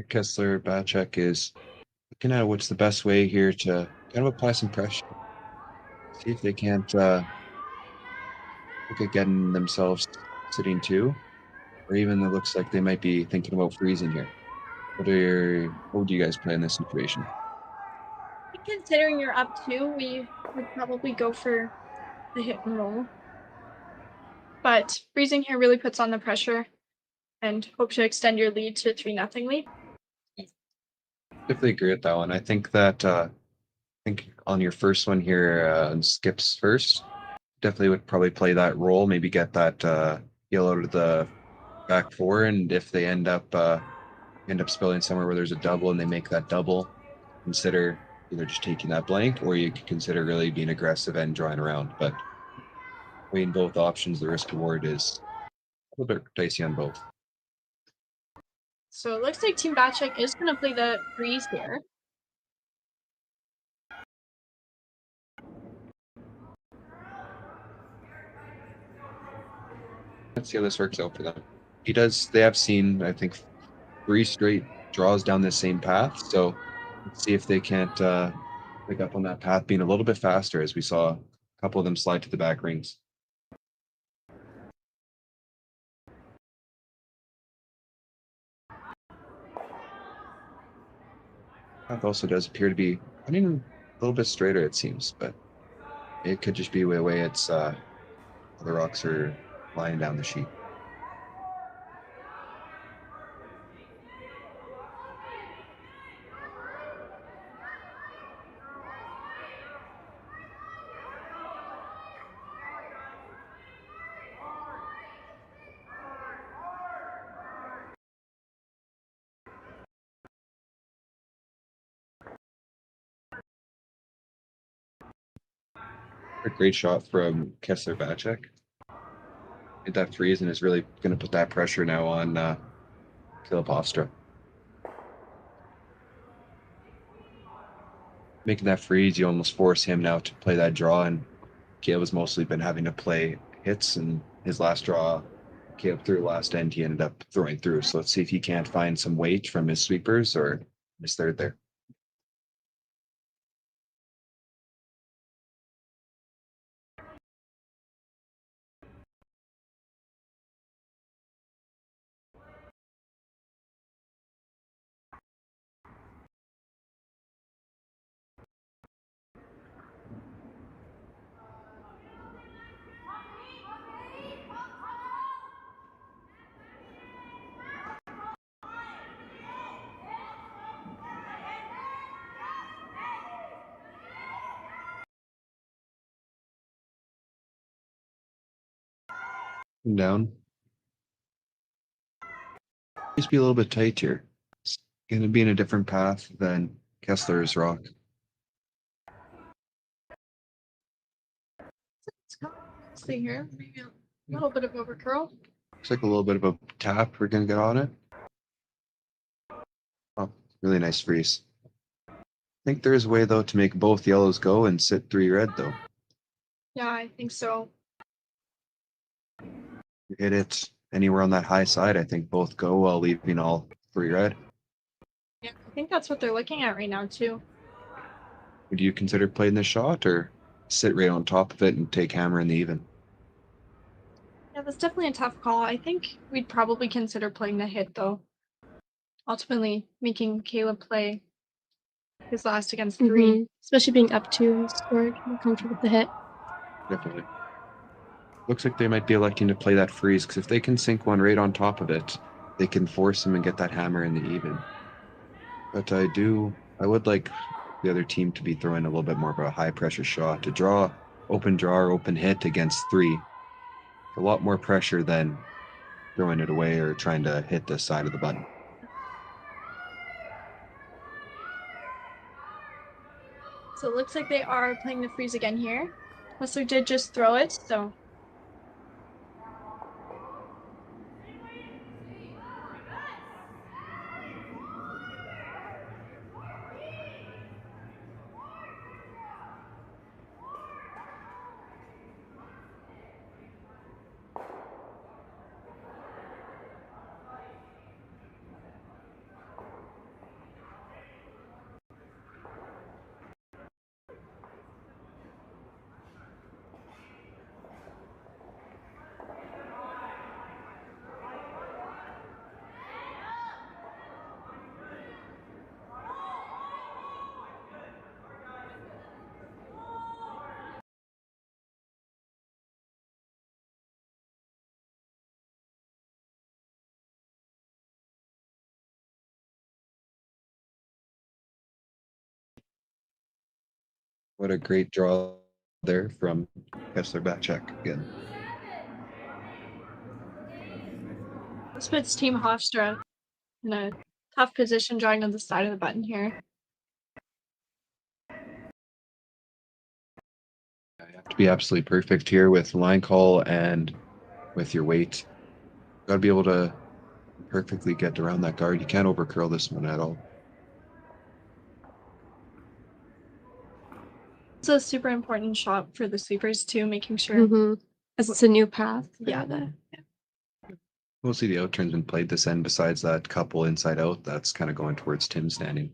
Kesler Bachek is looking at what's the best way here to kind of apply some pressure. See if they can't look at getting themselves sitting two, or even it looks like they might be thinking about freezing here. What would you guys play in this situation? Considering you're up 2, we would probably go for the hit and roll. But freezing here really puts on the pressure and hope to extend your lead to 3-0 lead. Definitely agree with that one. I think that I think on your first one here, skips first. Definitely would probably play that role, maybe get that yellow to the back four, and if they end up spilling somewhere where there's a double and they make that double, consider either just taking that blank, or you could consider really being aggressive and drawing around. But weighing both options, the risk reward is a little bit dicey on both. So it looks like Team Bachek is going to play the freeze here. Let's see how this works out for them. They have seen, I think, 3 straight draws down this same path. So let's see if they can't pick up on that path being a little bit faster, as we saw a couple of them slide to the back rings. Path also does appear to be running a little bit straighter, it seems, but it could just be the way it's the rocks are lying down the sheet. A great shot from Kesler Bachek. Hit that freeze and is really going to put that pressure now on Hofstra. Making that freeze, you almost force him now to play that draw, and Caleb has mostly been having to play hits, and his last draw, Caleb threw last end, he ended up throwing through. So let's see if he can't find some weight from his sweepers or his third there. Down. Just be a little bit tight here. It's going to be in a different path than Kessler's rock. See here, maybe a little bit of overcurl. Looks like a little bit of a tap we're going to get on it. Oh, really nice freeze. I think there is a way, though, to make both yellows go and sit 3 red, though. Yeah, I think so. You hit it anywhere on that high side, I think both go while leaving all 3 red. Yeah, I think that's what they're looking at right now, too. Would you consider playing this shot or sit right on top of it and take hammer in the even? Yeah, that's definitely a tough call. I think we'd probably consider playing the hit, though. Ultimately, making Caleb play his last against 3. Especially being up 2 and scored, more comfortable with the hit. Definitely. Looks like they might be electing to play that freeze, because if they can sink one right on top of it, they can force him and get that hammer in the even. But I would like the other team to be throwing a little bit more of a high pressure shot to draw, open draw or open hit against 3. A lot more pressure than throwing it away or trying to hit the side of the button. So it looks like they are playing the freeze again here. Kesler did just throw it, so. What a great draw there from Kesler Bachek again. This puts Team Hofstra in a tough position drawing on the side of the button here. You have to be absolutely perfect here with line call and with your weight. Got to be able to perfectly get around that guard. You can't overcurl this one at all. It's a super important shot for the sweepers too, making sure. As it's a new path. Yeah, Mostly the out turn's been played this end besides that couple inside out that's kind of going towards Tim standing.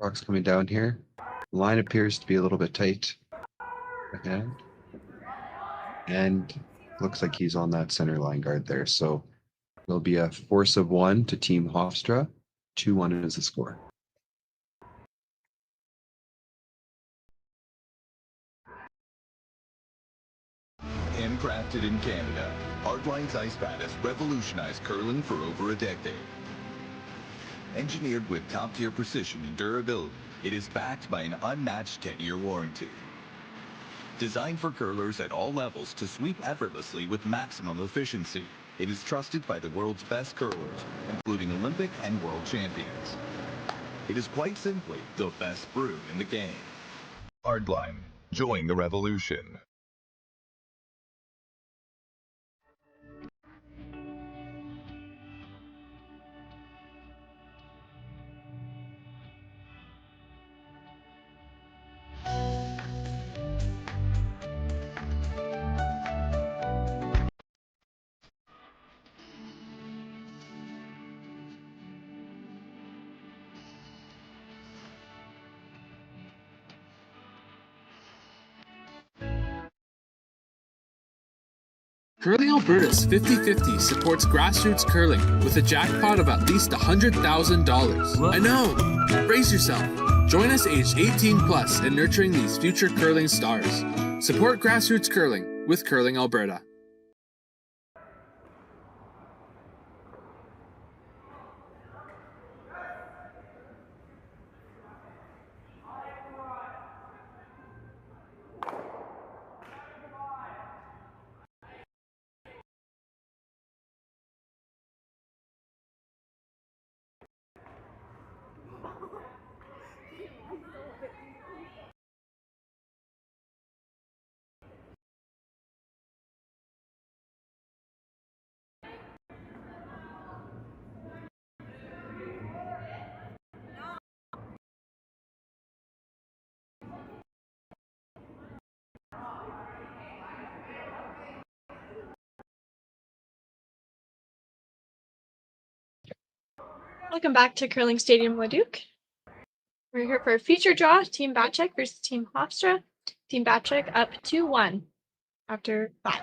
Rock's coming down here. Line appears to be a little bit tight ahead. And looks like he's on that center line guard there. So there'll be a force of 1 to Team Hofstra. 2-1 is the score. Handcrafted in Canada, Hardline's ice pad has revolutionized curling for over a decade. Engineered with top-tier precision and durability, it is backed by an unmatched 10-year warranty. Designed for curlers at all levels to sweep effortlessly with maximum efficiency, it is trusted by the world's best curlers, including Olympic and world champions. It is quite simply the best brew in the game. Hardline, join the revolution. Curling Alberta's 50-50 supports grassroots curling with a jackpot of at least $100,000. I know! Brace yourself. Join us aged 18 plus in nurturing these future curling stars. Support grassroots curling with Curling Alberta. Welcome back to Curling Stadium Leduc. We're here for a feature draw, Team Bachek versus Team Hofstra. Team Bachek up 2-1 after 5.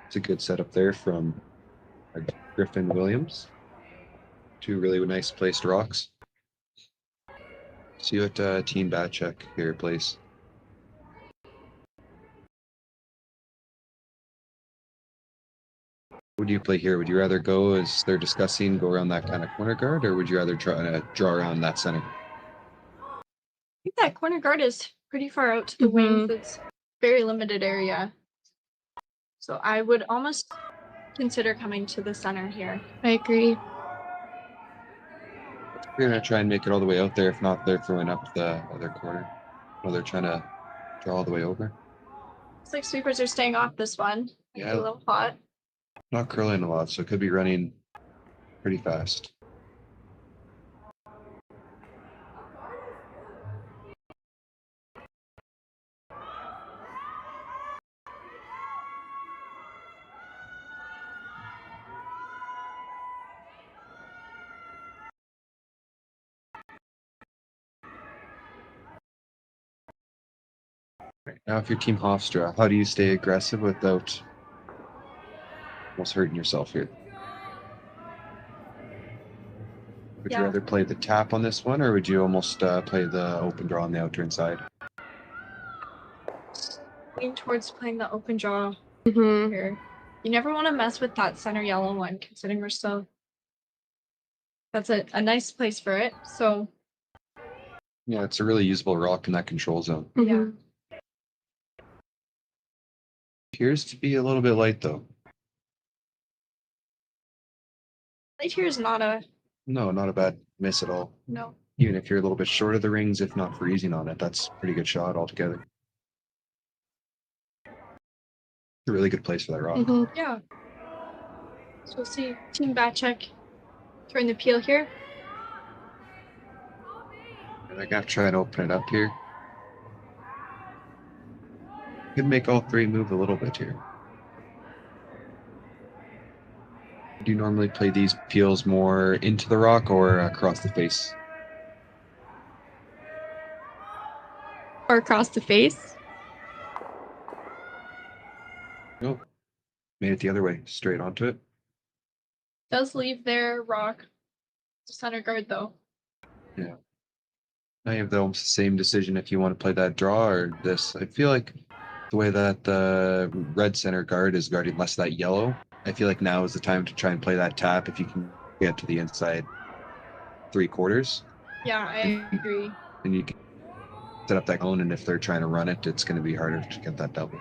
It's a good setup there from Griffin Williams. 2 really nice placed rocks. See what Team Bachek here plays. Would you play here? Would you rather go, as they're discussing, go around that kind of corner guard, or would you rather try to draw around that center? I think that corner guard is pretty far out to the wings. It's very limited area. So I would almost consider coming to the center here. I agree. We're gonna try and make it all the way out there. If not, they're throwing up the other corner. Well, they're trying to draw all the way over. Looks like sweepers are staying off this one. Yeah. A little hot. Not curling a lot, so it could be running pretty fast. Right. Now, if you're Team Hofstra, how do you stay aggressive without almost hurting yourself here? Would you rather play the tap on this one, or would you almost play the open draw on the out turn side? Lean towards playing the open draw Mm-hmm. here. You never want to mess with that center yellow one, considering we're still. That's a nice place for it. So Yeah, it's a really usable rock in that control zone. yeah, Appears to be a little bit light though. light here is not a No, not a bad miss at all. no. Even if you're a little bit short of the rings, if not freezing on it, that's a pretty good shot altogether. A really good place for that rock. Mm-hmm. Yeah. So we'll see Team Bachek throwing the peel here. And I gotta try and open it up here. Could make all three move a little bit here. Do you normally play these peels more into the rock or across the face? Or across the face. No. Made it the other way, straight onto it. Does leave their rock to center guard though. Yeah. Now you have the almost the same decision if you want to play that draw or this. I feel like the way that the red center guard is guarding less of that yellow, I feel like now is the time to try and play that tap if you can get to the inside 3/4. Yeah, I agree. And you can set up that cone, and if they're trying to run it, it's going to be harder to get that double.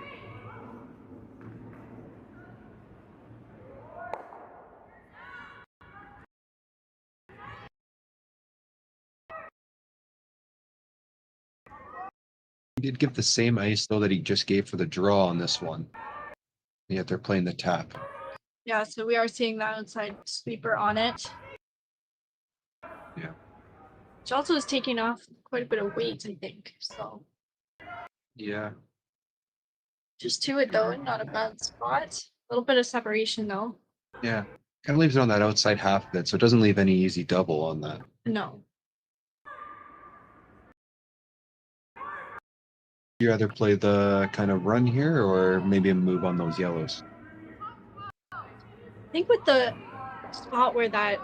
He did give the same ice though that he just gave for the draw on this one. And yet they're playing the tap. Yeah, so we are seeing that outside sweeper on it. Yeah. Which also is taking off quite a bit of weight, I think. So Yeah. just to it though, not a bad spot. A little bit of separation though. Yeah. Kind of leaves it on that outside half of it, so it doesn't leave any easy double on that. No. You rather play the kind of run here or maybe a move on those yellows? I think with the spot where that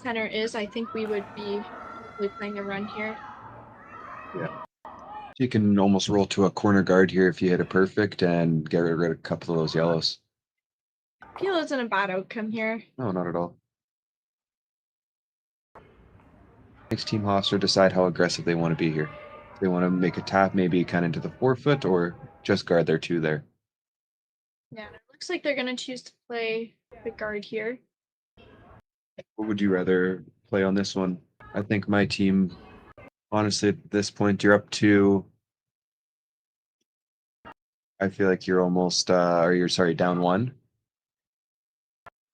center is, I think we would be playing a run here. Yeah. You can almost roll to a corner guard here if you hit a perfect and get rid of a couple of those yellows. Peel isn't a bad outcome here. No, not at all. Makes Team Hofstra decide how aggressive they want to be here. If they want to make a tap maybe kind of into the forefoot or just guard their two there. Yeah, it looks like they're going to choose to play the guard here. What would you rather play on this one? I think my team, honestly, at this point, you're up to. I feel like you're almost, down one.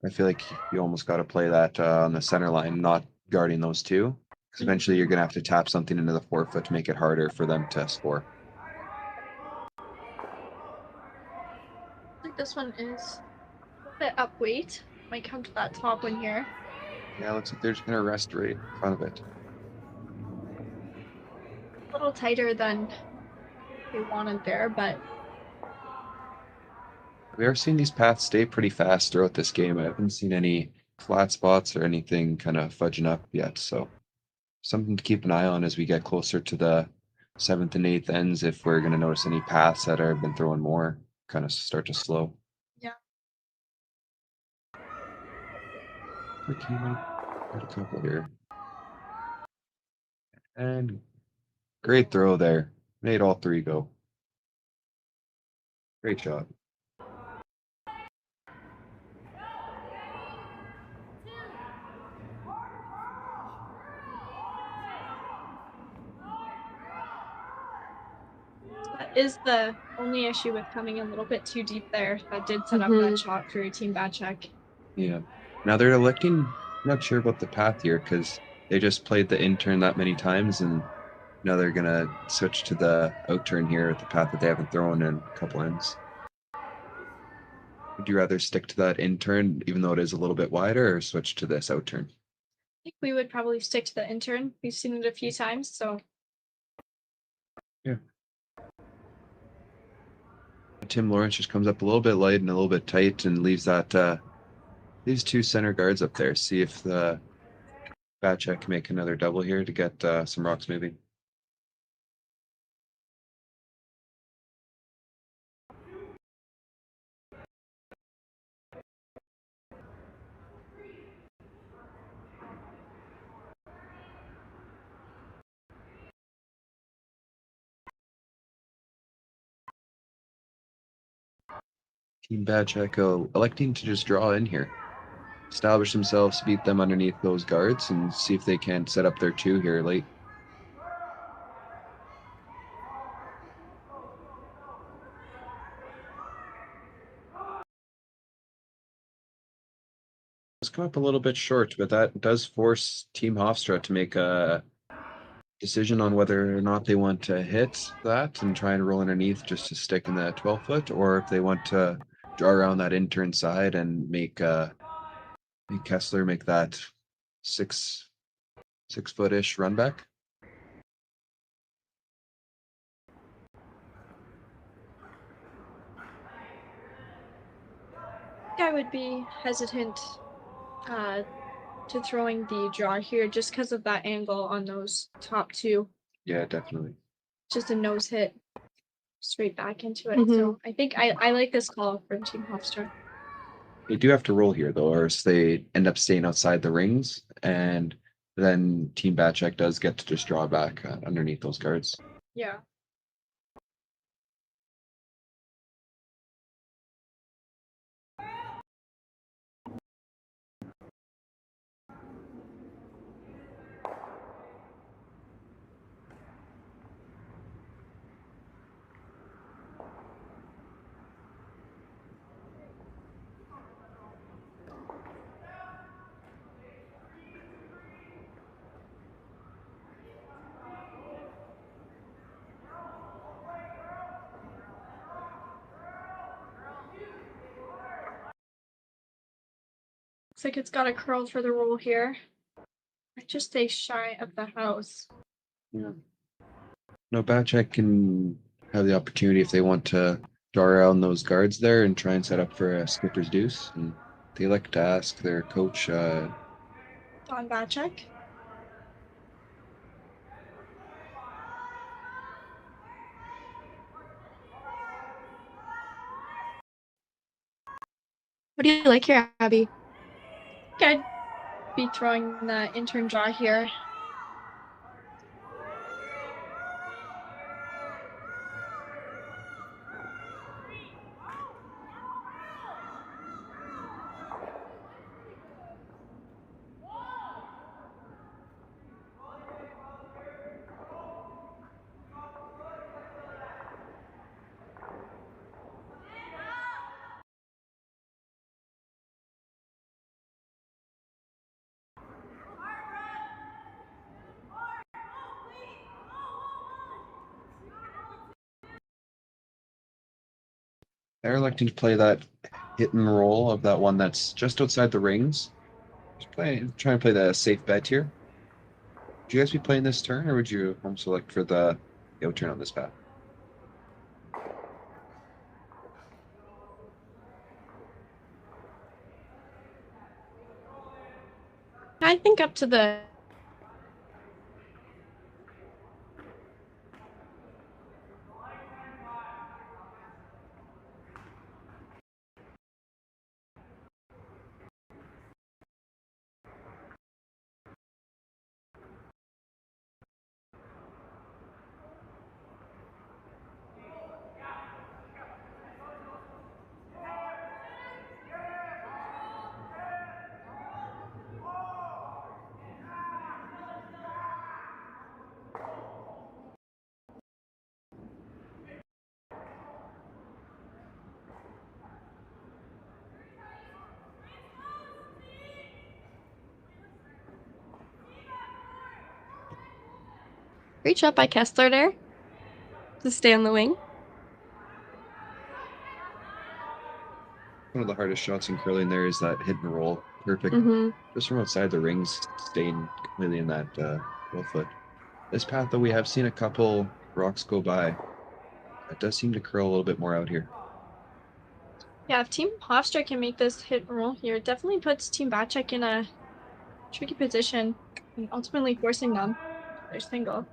I feel like you almost got to play that on the center line, not guarding those two. Because eventually you're going to have to tap something into the forefoot to make it harder for them to score. I think this one is a bit up weight. Might come to that top one here. Yeah, looks like they're just going to rest right in front of it. A little tighter than they wanted there, but We are seeing these paths stay pretty fast throughout this game. I haven't seen any flat spots or anything kind of fudging up yet, so something to keep an eye on as we get closer to the 7th and 8th ends if we're going to notice any paths that have been throwing more kind of start to slow. yeah. Got a couple here. And great throw there. Made all three go. Great shot. That is the only issue with coming a little bit too deep there. That did set up that shot for Team Bachek. Yeah. Now they're electing, not sure about the path here because they just played the in-turn that many times and now they're going to switch to the out-turn here at the path that they haven't thrown in a couple ends. Would you rather stick to that in-turn even though it is a little bit wider or switch to this out-turn? I think we would probably stick to the intern. We've seen it a few times, so. Yeah. Tim Lawrence just comes up a little bit light and a little bit tight and leaves that leaves two center guards up there. See if the Bachek can make another double here to get some rocks moving. Team Bachek electing to just draw in here. Establish themselves, beat them underneath those guards, and see if they can set up their two here late. It's come up a little bit short, but that does force Team Hofstra to make a decision on whether or not they want to hit that and try and roll underneath just to stick in the 12-foot, or if they want to draw around that intern side and make Kesler make that 6-foot-ish run back. I would be hesitant to throwing the draw here just because of that angle on those top two. Yeah, definitely. Just a nose hit straight back into it. So I think I like this call from Team Hofstra. They do have to roll here though, or else they end up staying outside the rings, and then Team Bachek does get to just draw back underneath those guards. Yeah. Looks like it's got a curl for the roll here. I just stay shy of the house. Yeah. No, Bachek can have the opportunity if they want to draw around those guards there and try and set up for a skipper's deuce. And they like to ask their coach. Don Bachek. What do you like here, Abby? I'd be throwing the intern draw here. They're electing to play that hit and roll of that one that's just outside the rings. Just try and play the safe bet here. Would you guys be playing this turn, or would you home select for the out turn on this path? I think up to the reach up by Kesler there to stay on the wing. One of the hardest shots in curling there is that hit and roll. Perfect. Just from outside the rings, staying completely in that 12-foot. This path, though, we have seen a couple rocks go by. It does seem to curl a little bit more out here. Yeah, if Team Hofstra can make this hit and roll here, it definitely puts Team Bachek in a tricky position and ultimately forcing them their single.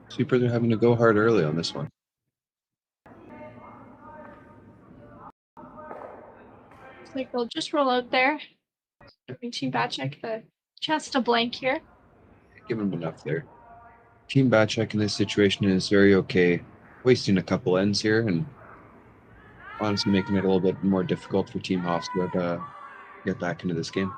Sweepers are having to go hard early on this one. Looks like they'll just roll out there, giving Team Bachek the chance to blank here. Give him enough there. Team Bachek in this situation is very okay, wasting a couple ends here and honestly making it a little bit more difficult for Team Hofstra to get back into this game.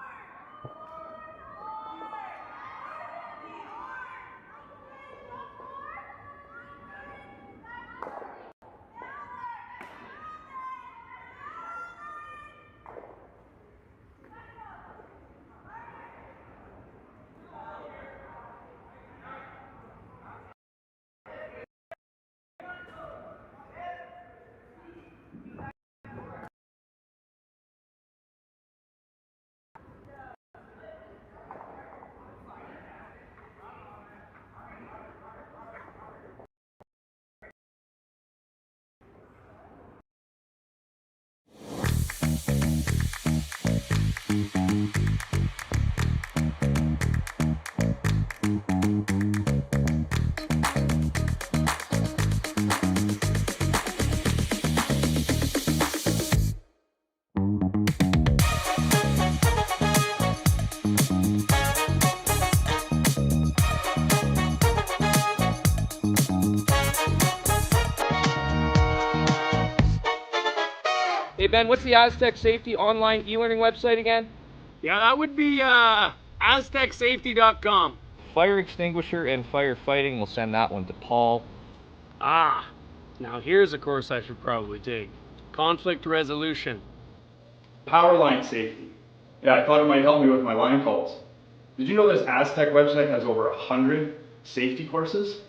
Hey Ben, what's the Aztec Safety online e-learning website again? Yeah, that would be aztecsafety.com. Fire extinguisher and firefighting, we'll send that one to Paul. Ah, now here's a course I should probably take. Conflict resolution. Power line safety. Yeah, I thought it might help me with my line calls. Did you know this Aztec website has over 100 safety courses?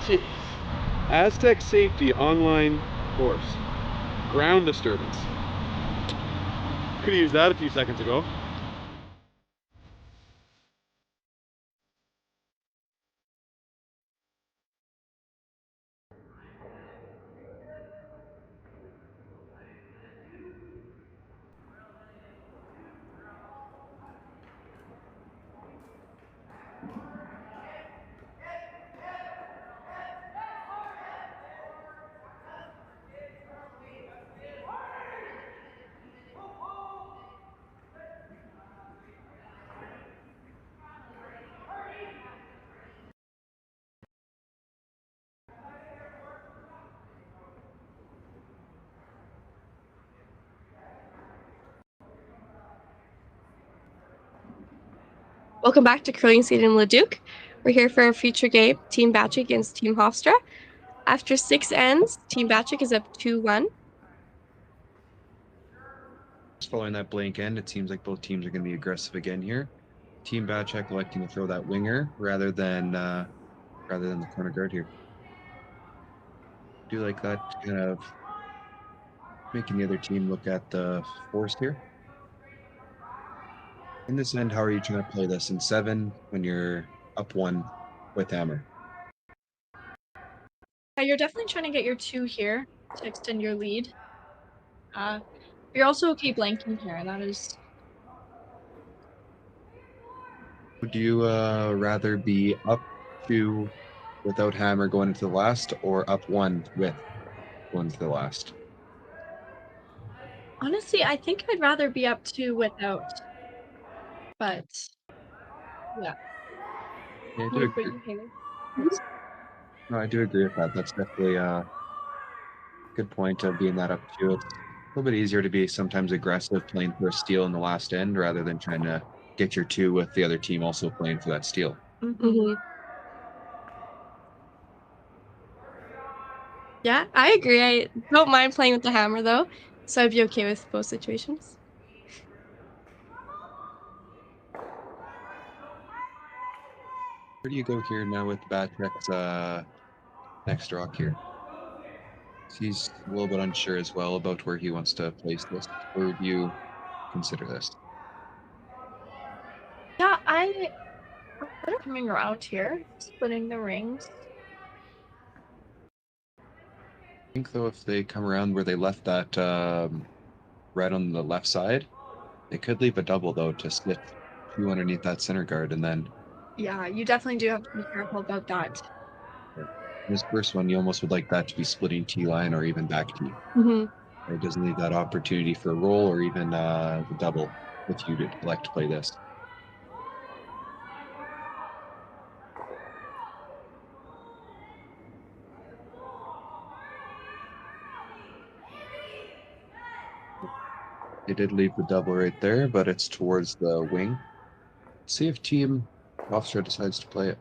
Jeez. Aztec Safety online course. Ground disturbance. Could have used that a few seconds ago. Welcome back to Curling Stadium Leduc. We're here for our future game, Team Bachek against Team Hofstra. After 6 ends, Team Bachek is up 2-1. Just following that blank end, it seems like both teams are going to be aggressive again here. Team Bachek electing to throw that winger rather than the corner guard here. Do like that kind of making the other team look at the force here. In this end, how are you trying to play this in 7 when you're up 1 with hammer? You're definitely trying to get your 2 here to extend your lead. You're also okay blanking here, and that is... Would you rather be up 2 without hammer going into the last or up 1 with going to the last? Honestly, I think I'd rather be up 2 without. But, yeah. Yeah, I do agree. No, I do agree with that. That's definitely a good point of being that up 2. It's a little bit easier to be sometimes aggressive playing for a steal in the last end rather than trying to get your 2 with the other team also playing for that steal. Mm-hmm. Yeah, I agree. I don't mind playing with the hammer though, so I'd be okay with both situations. Where do you go here now with Bachek's next rock here? He's a little bit unsure as well about where he wants to place this. Where would you consider this? Yeah, I'm coming around here, splitting the rings. I think though if they come around where they left that red on the left side, they could leave a double though to split two underneath that center guard, and then Yeah, you definitely do have to be careful about that. this first one you almost would like that to be splitting T line or even back T. It doesn't leave that opportunity for a roll or even the double if you elect to play this. They did leave the double right there, but it's towards the wing. See if Team Hofstra decides to play it.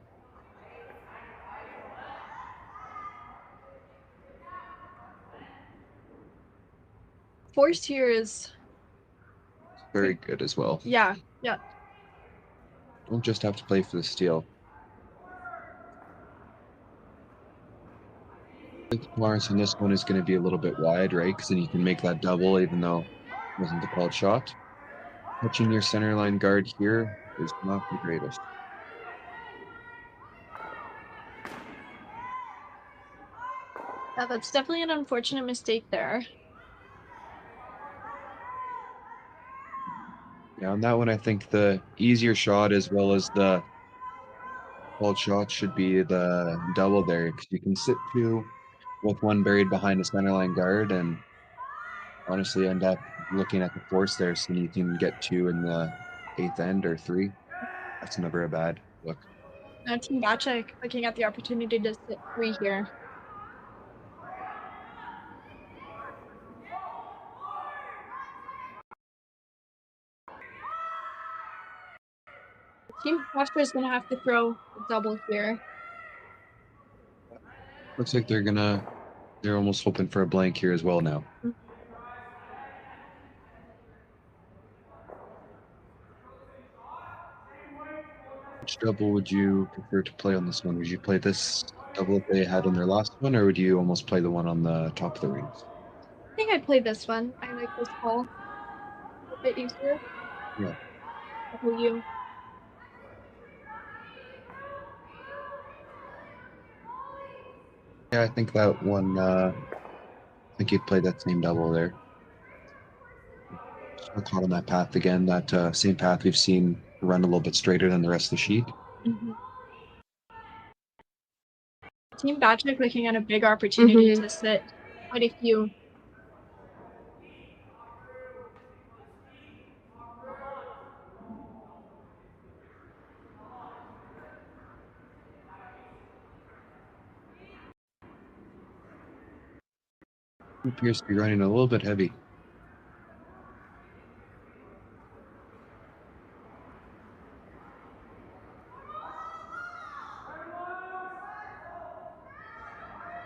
Force here is very good as well. Yeah. Don't just have to play for the steal. I think Morrison, this one is going to be a little bit wide, right? Because then you can make that double, even though it wasn't the called shot. Touching your center line guard here is not the greatest. Yeah, that's definitely an unfortunate mistake there. Yeah, on that one, I think the easier shot as well as the called shot should be the double there, because you can sit two with one buried behind a center line guard and honestly end up looking at the force there, so you can get two in the 8th end or 3. That's never a bad look. Now Team Bachek looking at the opportunity to sit 3 here. Team Hofstra is going to have to throw a double here. Looks like they're almost hoping for a blank here as well now. Which double would you prefer to play on this one? Would you play this double that they had on their last one, or would you almost play the one on the top of the rings? I think I'd play this one. I like this call. A bit easier. Yeah. Double you. Yeah, I think that one, I think you'd play that same double there. Just caught on that path again, that same path we've seen run a little bit straighter than the rest of the sheet. Team Bachek looking at a big opportunity to sit quite a few. He appears to be running a little bit heavy.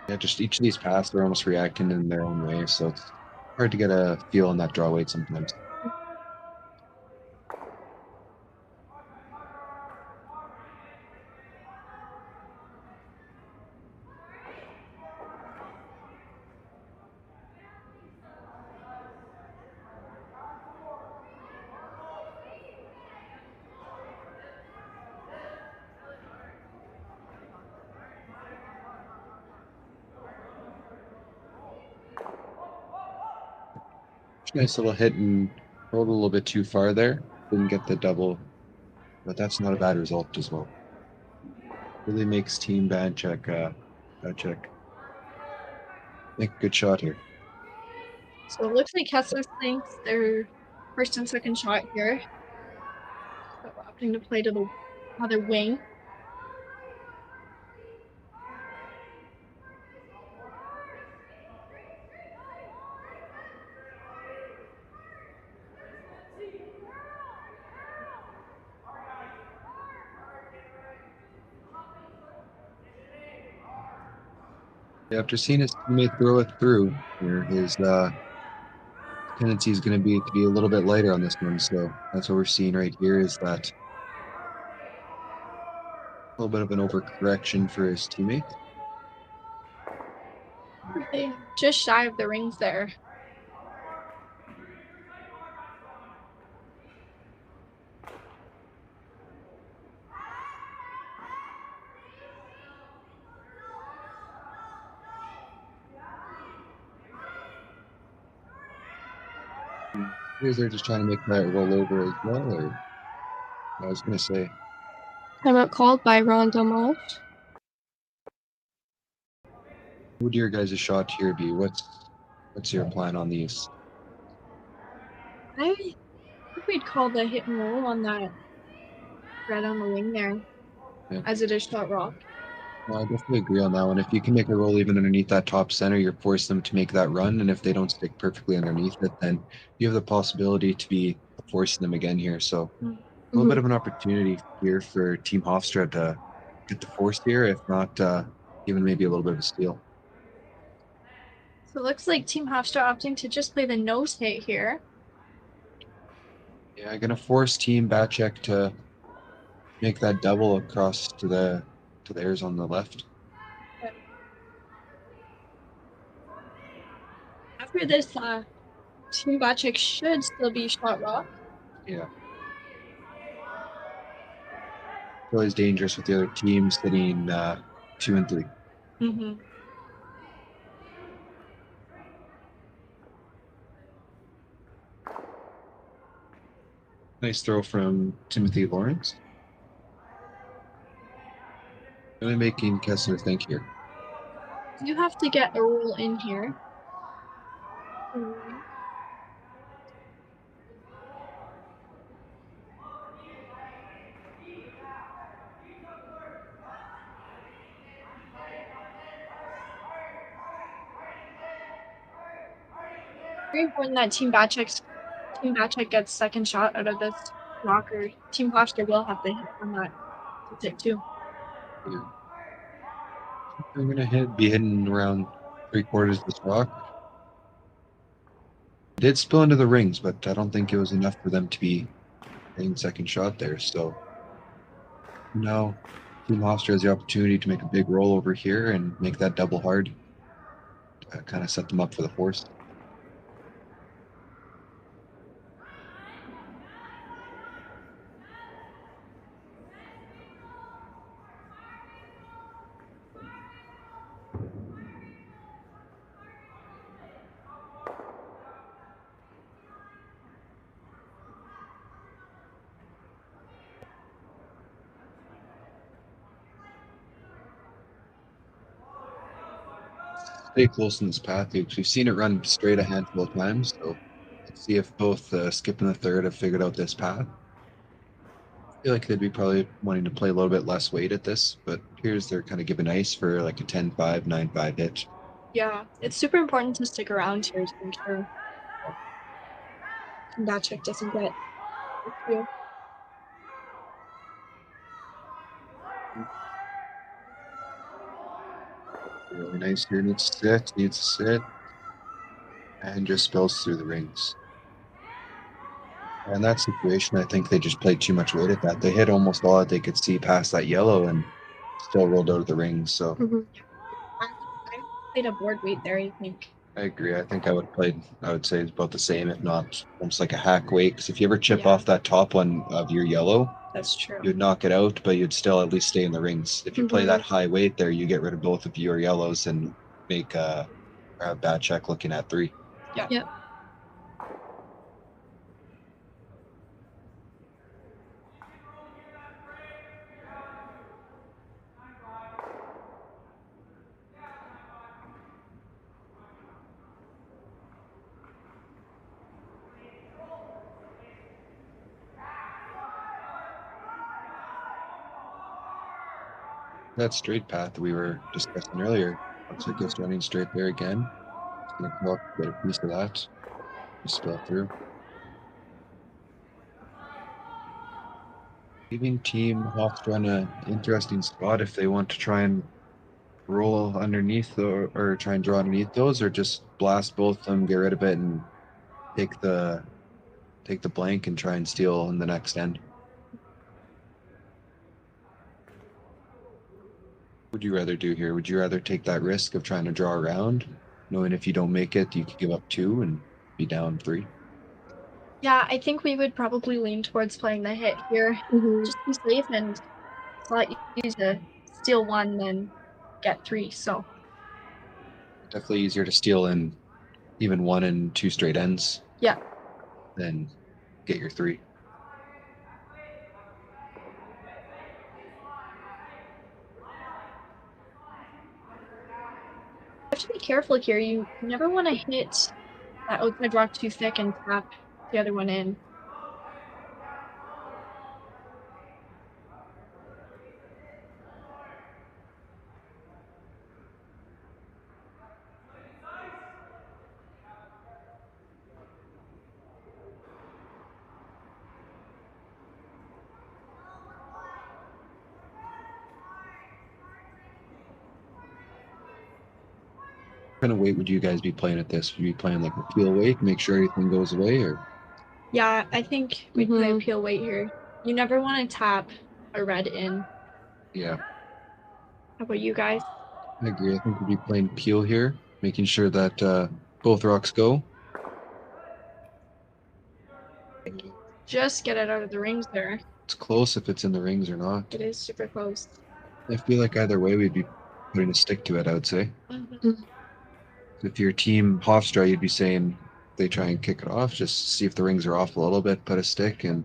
Yeah, just each of these paths, they're almost reacting in their own way, so it's hard to get a feel on that draw weight sometimes. Nice little hit and rolled a little bit too far there. Didn't get the double, but that's not a bad result as well. Really makes Team Bachek make a good shot here. So it looks like Kesler thinks their first and second shot here. So opting to play to the other wing. After seeing his teammate throw it through here, his tendency is going to be a little bit lighter on this one. So that's what we're seeing right here is that A little bit of an overcorrection for his teammate. Okay, just shy of the rings there. Is they're just trying to make that roll over as well, or I was gonna say. Timeout called by Ron Dommage. What would your guys' shot here be? What's your plan on these? I think we'd call the hit and roll on that red on the wing there, as it is shot rock. Well, I definitely agree on that one. If you can make a roll even underneath that top center, you're forcing them to make that run, and if they don't stick perfectly underneath it, then you have the possibility to be forcing them again here. So a little bit of an opportunity here for Team Hofstra to get the force here, if not even maybe a little bit of a steal. So it looks like Team Hofstra opting to just play the nose hit here. Yeah, gonna force Team Bachek to make that double across to theirs on the left. After this, Team Bachek should still be shot rock. Yeah. It's always dangerous with the other team sitting 2 and 3. Mm-hmm. Nice throw from Timothy Lawrence. Really making Kesler think here. You have to get a roll in here. Very important that Team Bachek gets second shot out of this rocker. Team Hofstra will have to hit on that to take two. Yeah. They're gonna be hitting around 3/4 this rock. It did spill into the rings, but I don't think it was enough for them to be hitting second shot there. So now Team Hofstra has the opportunity to make a big roll over here and make that double hard. Kind of set them up for the force. Stay close in this path because we've seen it run straight a handful of times. So let's see if both Skip and the third have figured out this path. I feel like they'd be probably wanting to play a little bit less weight at this, but here's they're kind of giving ice for like a 10-5, 9-5 hit. Yeah, it's super important to stick around here to make sure Bachek doesn't get you. Really nice here. Needs to sit, and just spills through the rings. And that situation, I think they just played too much weight at that. They hit almost all that they could see past that yellow and still rolled out of the rings. So I played a board weight there, I think. I agree. I think I would say it's about the same, if not almost like a hack weight. Because if you ever chip off that top one of your yellow, that's true. You'd knock it out, but you'd still at least stay in the rings. If you play that high weight there, you get rid of both of your yellows and make a bad check looking at 3. Yeah. Yep. That straight path we were discussing earlier looks like it's running straight there again. It's gonna come up, get a piece of that, just spill through. Leaving Team Hofstra in an interesting spot if they want to try and roll underneath or try and draw underneath those, or just blast both of them, get rid of it, and take the blank and try and steal in the next end. would you rather do here? Would you rather take that risk of trying to draw around, knowing if you don't make it, you could give up 2 and be down 3? Yeah, I think we would probably lean towards playing the hit here. Mhm. Just be safe, and it's a lot easier to steal 1 than get 3, so. Definitely easier to steal in even 1 and 2 straight ends Yeah. than get your 3. You have to be careful here. You never want to hit that outside rock too thick and tap the other one in. What kind of weight would you guys be playing at this? Would you be playing like a peel weight, make sure everything goes away, or? Yeah, I think we'd play a peel weight here. You never want to tap a red in. Yeah, How about you guys? I agree. I think we'd be playing peel here, making sure that both rocks go. Just get it out of the rings there. It's close if it's in the rings or not. It is super close. I feel like either way we'd be putting a stick to it, I would say. If you're team Hofstra, you'd be saying they try and kick it off, just see if the rings are off a little bit, put a stick, and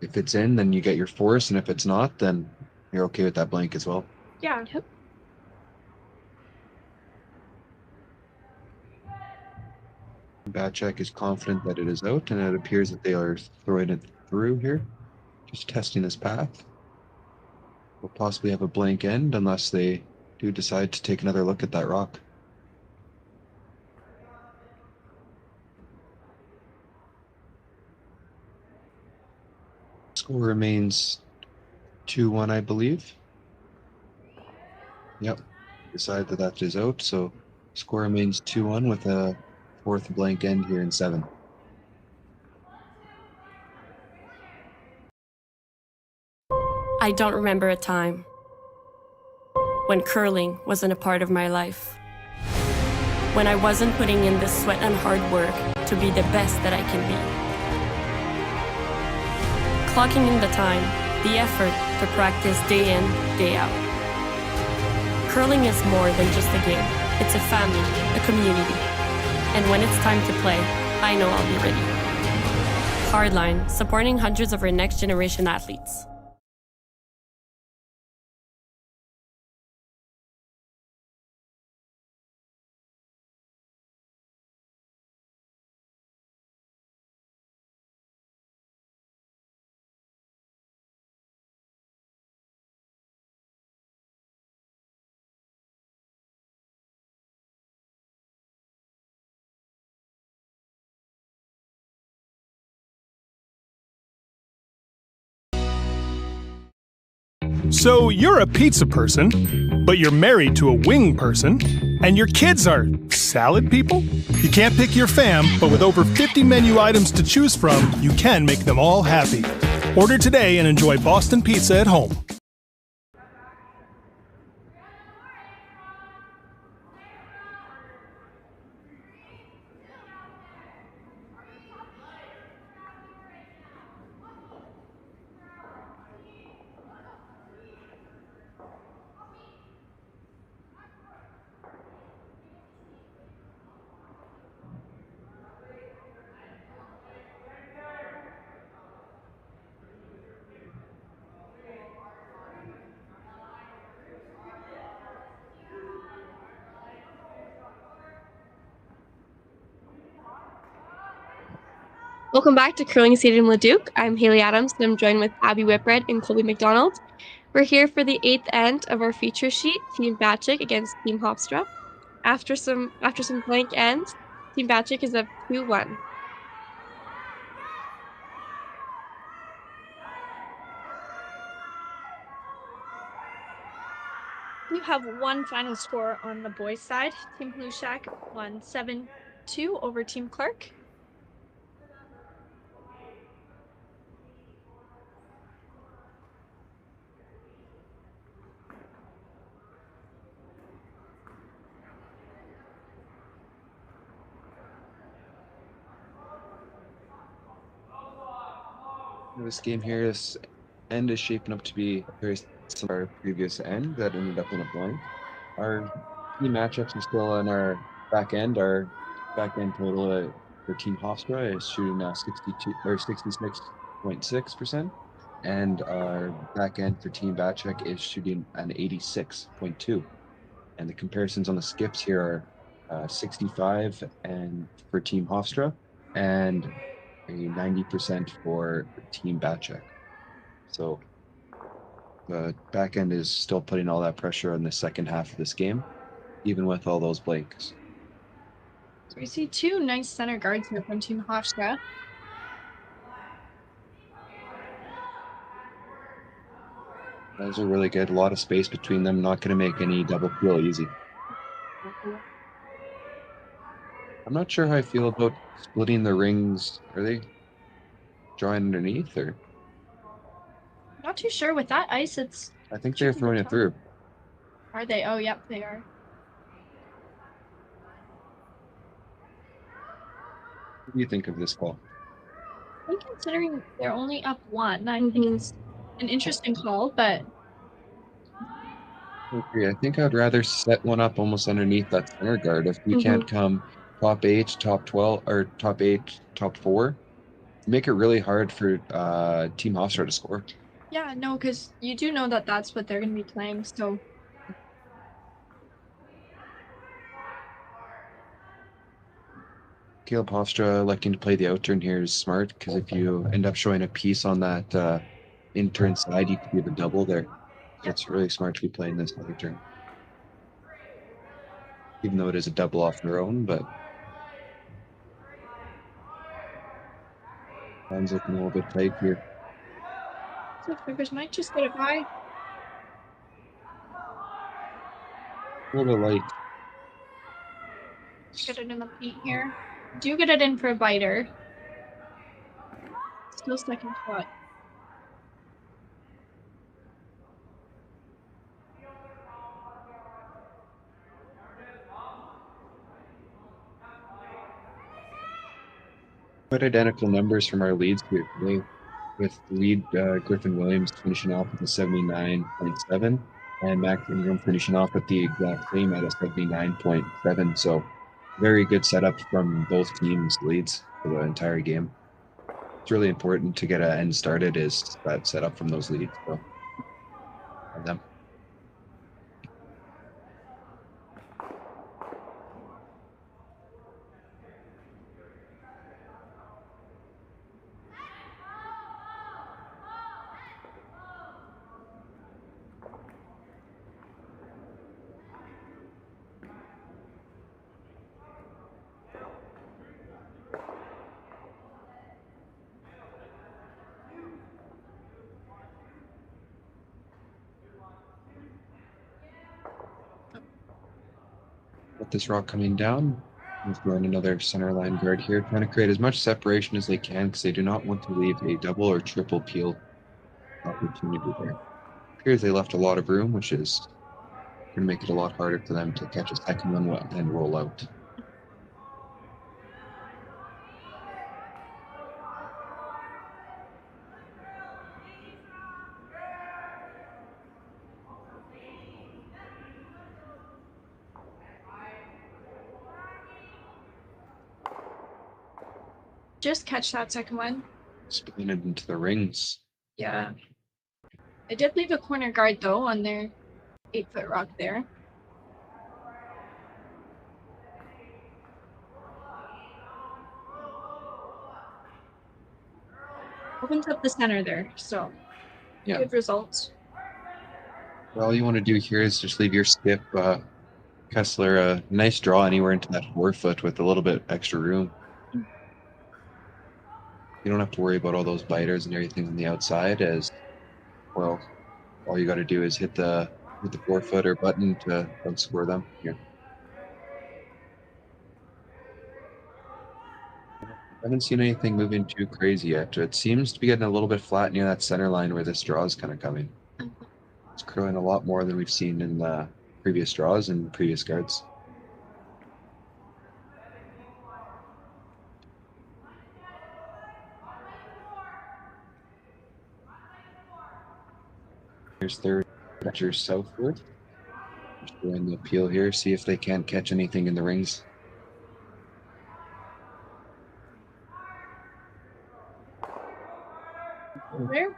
if it's in, then you get your force, and if it's not, then you're okay with that blank as well. Yeah. Yep. Bachek is confident that it is out, and it appears that they are throwing it through here. Just testing this path. We'll possibly have a blank end unless they do decide to take another look at that rock. Score remains 2-1, I believe. Yep, decide that that is out, so score remains 2-1 with a 4th blank end here in 7. I don't remember a time when curling wasn't a part of my life. When I wasn't putting in the sweat and hard work to be the best that I can be. Clocking in the time, the effort to practice day in, day out. Curling is more than just a game. It's a family, a community. And when it's time to play, I know I'll be ready. Hardline, supporting hundreds of our next generation athletes. So you're a pizza person, but you're married to a wing person, and your kids are salad people? You can't pick your fam, but with over 50 menu items to choose from, you can make them all happy. Order today and enjoy Boston pizza at home. Welcome back to Curling Stadium Leduc. I'm Hayley Adams, and I'm joined with Abby Whitbread and Kolby MacDonald. We're here for the 8th end of our feature sheet, Team Bachek against Team Hofstra. After some blank ends, Team Bachek is up 2-1. You have one final score on the boys' side. Team Blue Shack won 7-2 over Team Clark. This game here, this end is shaping up to be very similar to our previous end that ended up in a blank. Our key matchups are still on our back end. Our back end total for Team Hofstra is shooting 62 or 66.6%, and our back end for Team Bachek is shooting an 86.2. And the comparisons on the skips here are 65 and for Team Hofstra and a 90% for Team Bachek. So the back end is still putting all that pressure on the second half of this game, even with all those blanks. So we see two nice center guards here from Team Hofstra. Those are really good. A lot of space between them. Not going to make any double feel easy. I'm not sure how I feel about splitting the rings. Are they drawing underneath or? Not too sure with that ice. It's. I think they're throwing it through. Are they? Oh, yep, they are. What do you think of this call? I think considering they're only up one, I think it's an interesting call, but. I agree. I think I'd rather set one up almost underneath that center guard. If you can't come top 8, top 12, or top 8, top 4, make it really hard for Team Hofstra to score. Yeah, no, because you do know that that's what they're going to be playing, so. Caleb Hofstra electing to play the out turn here is smart, because if you end up showing a piece on that in turn side, you could have a double there. So it's really smart to be playing this other turn. Even though it is a double off their own, but line's looking a little bit tight here. So Flippers might just get it by. A little bit light. Get it in the paint here. Do get it in for a biter. Still second foot. Quite identical numbers from our leads here today, with lead Griffin Williams finishing off with a 79.7 and Max Ingram finishing off with the exact same at a 79.7. So very good setup from both teams' leads for the entire game. It's really important to get an end started is that setup from those leads. So and them. With this rock coming down, we're throwing another center line guard here, trying to create as much separation as they can because they do not want to leave a double or triple peel opportunity there. Appears they left a lot of room, which is going to make it a lot harder for them to catch a second one and roll out. Just catch that second one. Spinning it into the rings. Yeah. I did leave a corner guard though on their 8-foot rock there. Opens up the center there, so yeah. Good results. Well, all you want to do here is just leave your skip Kesler a nice draw anywhere into that 4-foot with a little bit extra room. You don't have to worry about all those biters and everything on the outside, as well. All you got to do is hit the 4-foot or button to outscore them here. I haven't seen anything moving too crazy yet. It seems to be getting a little bit flat near that center line where this draw is kind of coming. It's curling a lot more than we've seen in the previous draws and previous guards. Here's third, Roger Southwood. Just doing the appeal here, see if they can't catch anything in the rings. There.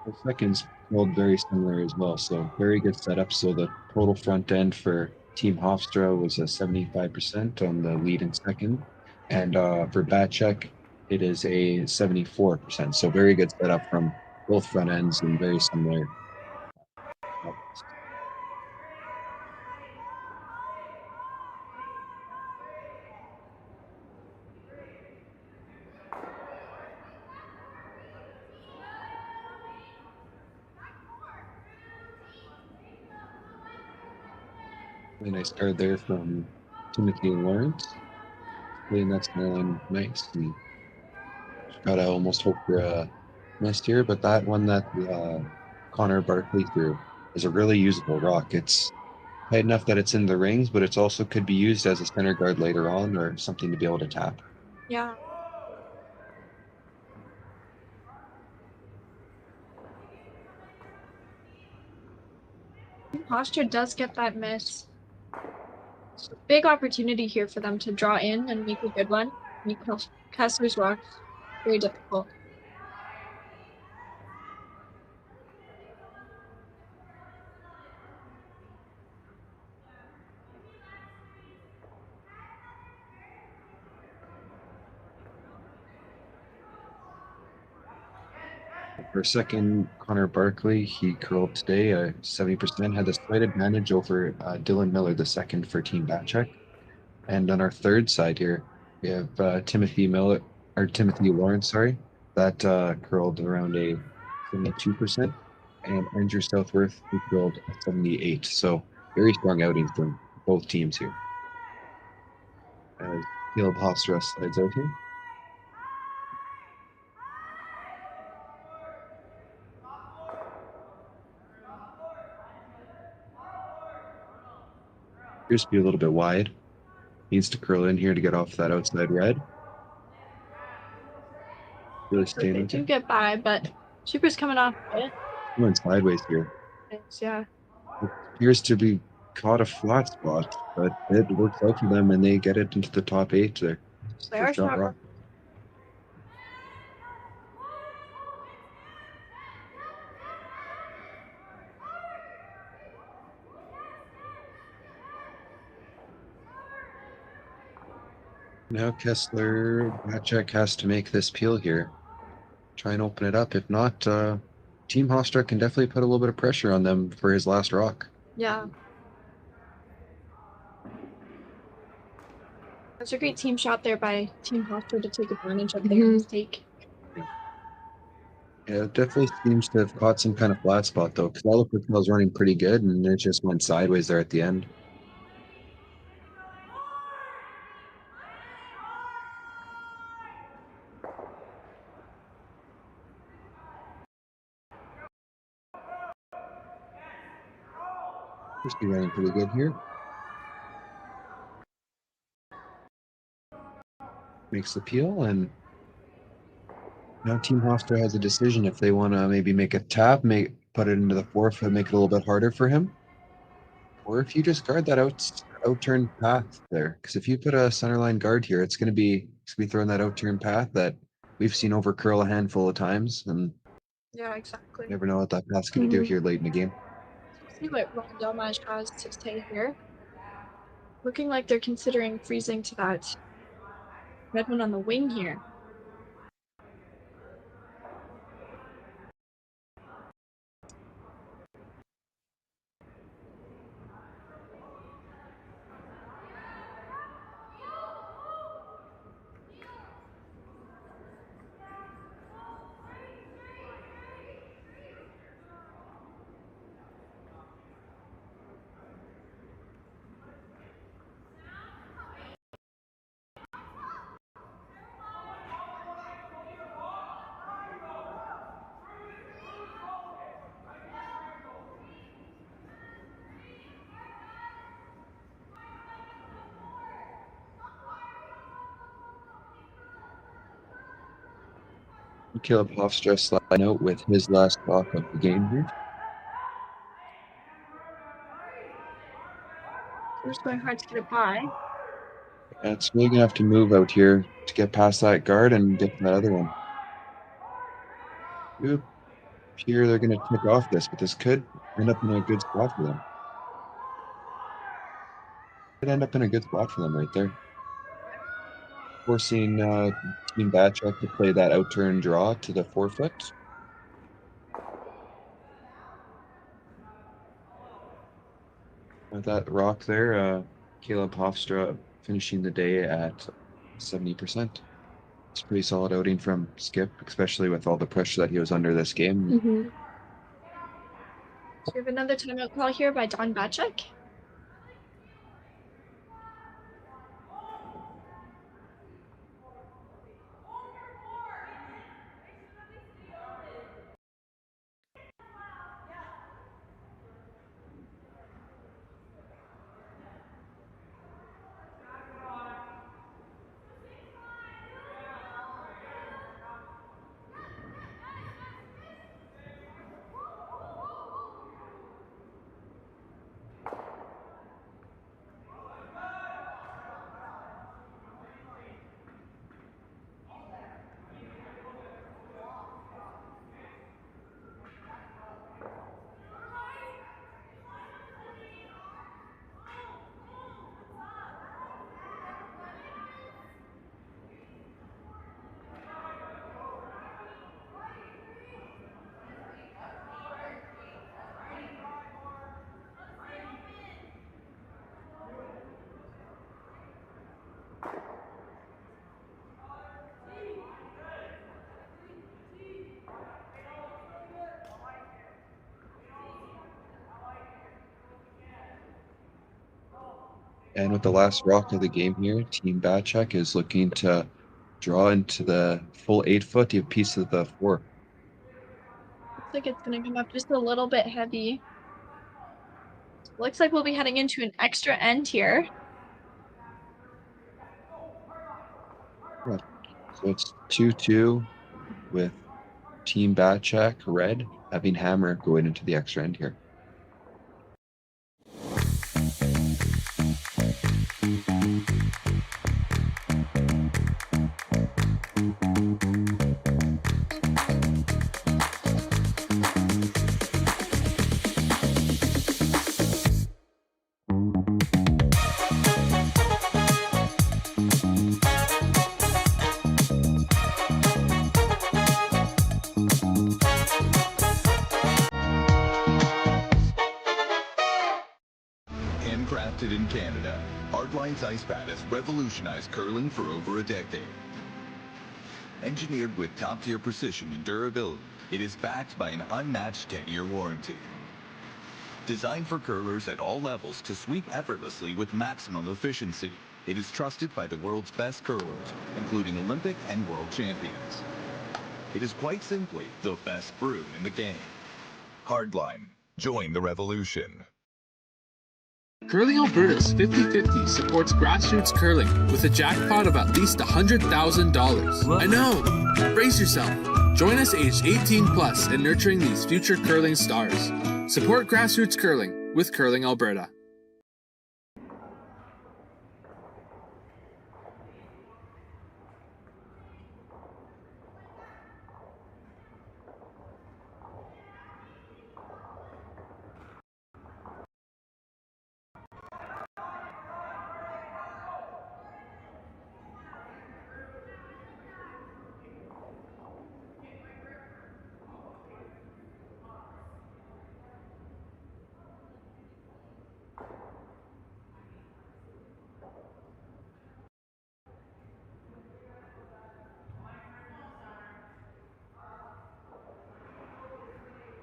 The second's rolled very similar as well, so very good setup. So the total front end for Team Hofstra was a 75% on the lead in second, and for Bachek, it is a 74%. So very good setup from both front ends and very similar. Really nice card there from Timothy Lawrence. Playing that line nice. And gotta almost hope for a missed here, but that one that Connor Barkley threw is a really usable rock. It's tight enough that it's in the rings, but it's also could be used as a center guard later on or something to be able to tap. Yeah. Hofstra does get that miss. So big opportunity here for them to draw in and make a good one. Make Kesler's rocks very difficult. For second, Connor Barkley, he curled today 70%, had the slight advantage over Dylan Miller, the second for Team Bachek. And on our third side here, we have Timothy Lawrence, sorry, that curled around a 72%, and Andrew Southworth, who curled a 78. So very strong outings from both teams here. As Caleb Hofstra slides out here. Appears to be a little bit wide. Needs to curl in here to get off that outside red. Really staying They with do it. get by, but Super's coming off it. Going sideways here. Yeah. It appears to be caught a flat spot, but it works out for them and they get it into the top 8 there. They are Shot shot rock. Now Kesler Bachek has to make this peel here. Try and open it up. If not, Team Hofstra can definitely put a little bit of pressure on them for his last rock. Yeah. That's a great team shot there by Team Hofstra to take advantage of their mistake. Yeah, it definitely seems to have caught some kind of flat spot though, because all the quick was running pretty good and it just went sideways there at the end. Just be running pretty good here. Makes the peel, and now Team Hofstra has a decision if they want to maybe make a tap, put it into the forefoot, make it a little bit harder for him, or if you just guard that out-turn path there. Because if you put a centerline guard here, it's gonna be throwing that out-turn path that we've seen over curl a handful of times, and Yeah, exactly. you never know what that path's gonna do here late in the game. See what Ron has to say here. Looking like they're considering freezing to that red one on the wing here. Caleb Hofstra sliding out with his last rock of the game here. We're just going hard to get it by. And it's really gonna have to move out here to get past that guard and get to that other one. Oop. Here they're gonna tick off this, but this could end up in a good spot for them. Could end up in a good spot for them right there. Forcing Team Bachek to play that out turn draw to the 4-foot. With that rock there, Caleb Hofstra finishing the day at 70%. It's a pretty solid outing from Skip, especially with all the pressure that he was under this game. Mm-hmm. So we have another timeout call here by Don Bachek. And with the last rock of the game here, Team Bachek is looking to draw into the full 8-foot, a piece of the 4. Looks like it's going to come up just a little bit heavy. Looks like we'll be heading into an extra end here. Yeah. So it's 2-2 with Team Bachek, red, having hammer going into the extra end here. Handcrafted in Canada, Hardline's ice pad has revolutionized curling for over a decade. Engineered with top-tier precision and durability, it is backed by an unmatched 10-year warranty. Designed for curlers at all levels to sweep effortlessly with maximum efficiency, it is trusted by the world's best curlers, including Olympic and world champions. It is quite simply the best brew in the game. Hardline. Join the revolution. Curling Alberta's 50/50 supports grassroots curling with a jackpot of at least $100,000. I know! Brace yourself. Join us aged 18 plus in nurturing these future curling stars. Support grassroots curling with Curling Alberta.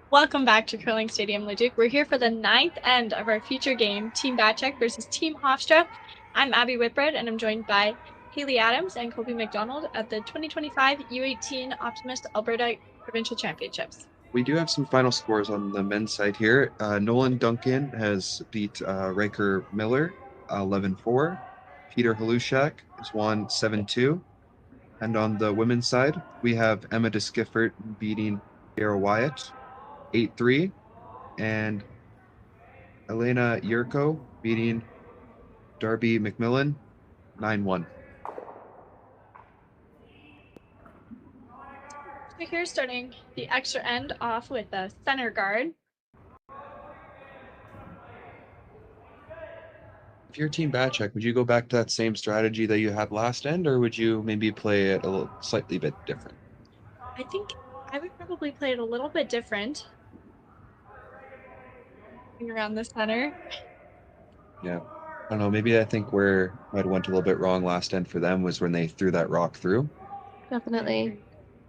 Welcome back to Curling Stadium Leduc. We're here for the 9th end of our feature game, Team Bachek versus Team Hofstra. I'm Abby Whitbread, and I'm joined by Hayley Adams and Kolby MacDonald at the 2025 U18 Optimist Alberta Provincial Championships. We do have some final scores on the men's side here. Nolan Duncan has beat Riker Miller 11-4. Peter Halushak has won 7-2. And on the women's side, we have Emma DeSkiffert beating Sarah Wyatt 8-3, and Elena Yurko beating Darby McMillan 9-1. So here's starting the extra end off with a center guard. If you're Team Bachek, would you go back to that same strategy that you had last end, or would you maybe play it a little slightly bit different? I think I would probably play it a little bit different. Around the center. Yeah. I don't know, maybe I think where I went a little bit wrong last end for them was when they threw that rock through. Definitely.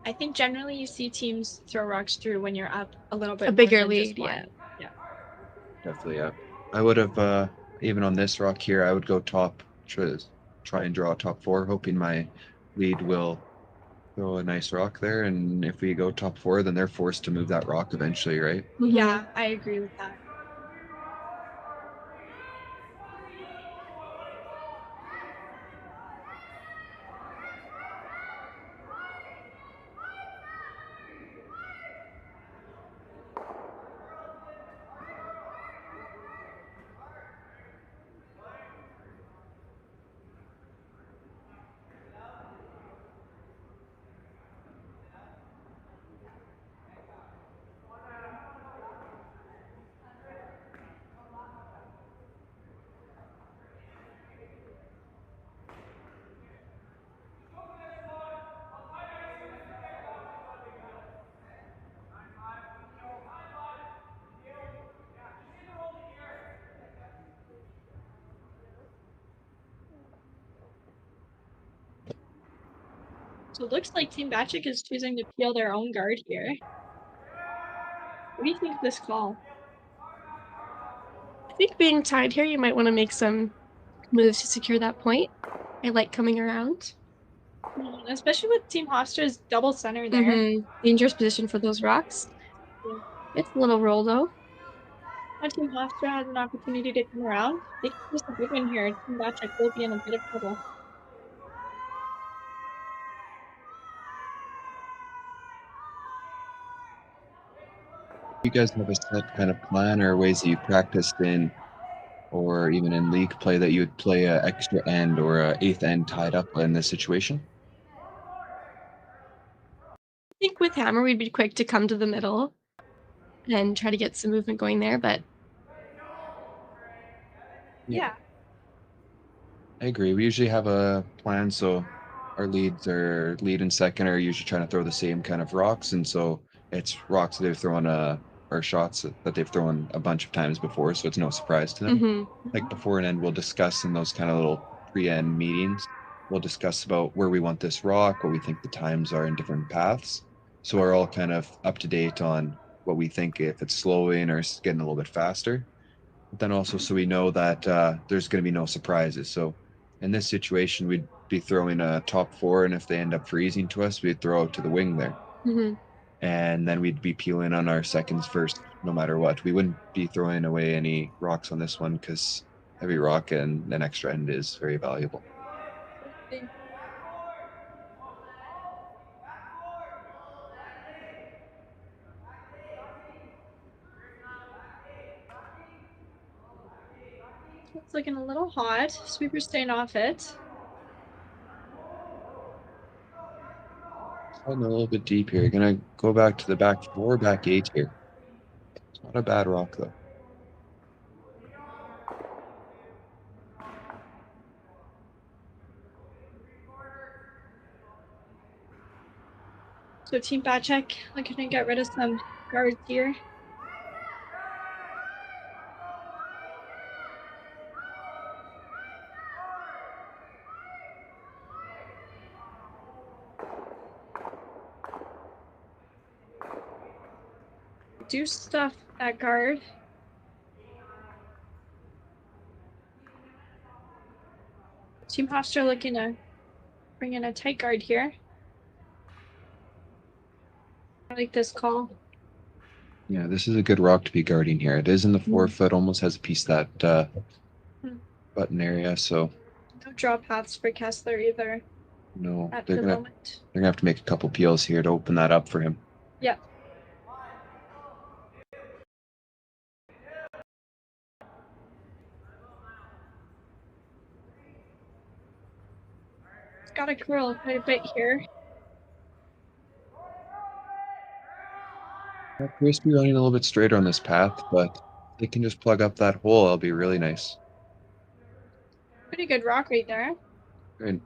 I think generally you see teams throw rocks through when you're up a little bit A bigger more than just lead, yeah. one. Yeah. Definitely, yeah. I would have, even on this rock here, I would go top, try and draw a top 4, hoping my lead will throw a nice rock there. And if we go top 4, then they're forced to move that rock eventually, right? Yeah, I agree with that. So it looks like Team Bachek is choosing to peel their own guard here. What do you think of this call? I think being tied here, you might want to make some moves to secure that point. I like coming around. Especially with Team Hofstra's double center there. Dangerous position for those rocks. Yeah. It's a little roll though. Now Team Hofstra has an opportunity to come around. They can use a big one here. Team Bachek will be in a bit of trouble. You guys have a set kind of plan or ways that you practiced in, or even in league play, that you would play a extra end or a 8th end tied up in this situation? I think with hammer, we'd be quick to come to the middle and try to get some movement going there, but Yeah. I agree. We usually have a plan, so our lead and second are usually trying to throw the same kind of rocks, and so it's rocks that they've thrown or shots that they've thrown a bunch of times before, so it's no surprise to them. Like before an end, we'll discuss in those kind of little pre-end meetings. We'll discuss about where we want this rock, what we think the times are in different paths, so we're all kind of up to date on what we think if it's slowing or it's getting a little bit faster. But then also so we know that there's going to be no surprises. So in this situation, we'd be throwing a top 4, and if they end up freezing to us, we'd throw out to the wing there. And then we'd be peeling on our seconds first, no matter what. We wouldn't be throwing away any rocks on this one because heavy rock and an extra end is very valuable. It's looking a little hot. Sweeper's staying off it. Sliding a little bit deep here. Gonna go back to the back 4, back 8 here. It's not a bad rock though. So Team Bachek looking to get rid of some guards here. Do stuff at guard. Team Hofstra looking to bring in a tight guard here. I like this call. Yeah, this is a good rock to be guarding here. It is in the 4-foot, almost has a piece that button area, so No draw paths for Kesler either. No, at they're the gonna moment. they're gonna have to make a couple peels here to open that up for him. Yeah. It's got to curl quite a bit here. Appears to be running a little bit straighter on this path, but if they can just plug up that hole, that'll be really nice. Pretty good rock right there. Good.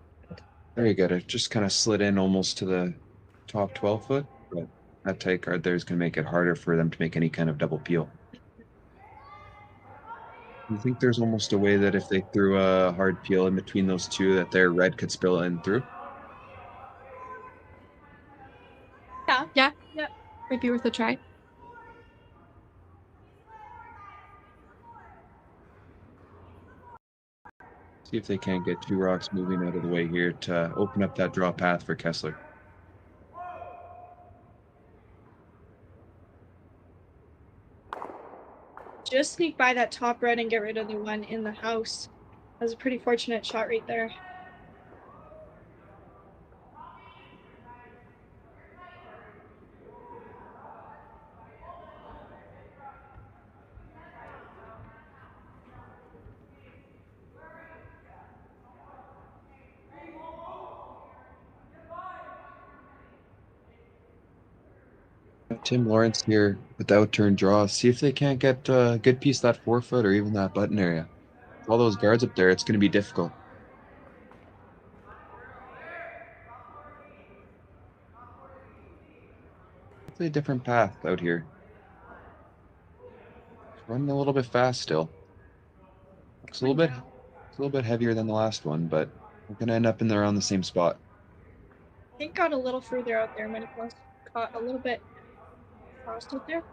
Very good. It just kind of slid in almost to the top 12 foot, but that tight guard there is going to make it harder for them to make any kind of double peel. You think there's almost a way that if they threw a hard peel in between those two, that their red could spill in through? Yeah. Yeah, Yeah. might be worth a try. See if they can't get two rocks moving out of the way here to open up that draw path for Kesler. Just sneak by that top red and get rid of the one in the house. That was a pretty fortunate shot right there. Tim Lawrence here without turn draw. See if they can't get a good piece of that 4 foot or even that button area. With all those guards up there, it's going to be difficult. Hopefully a different path out here. It's running a little bit fast still. It's a little bit heavier than the last one, but we're going to end up in around the same spot. I think got a little further out there. Might have caught a little bit frost out there.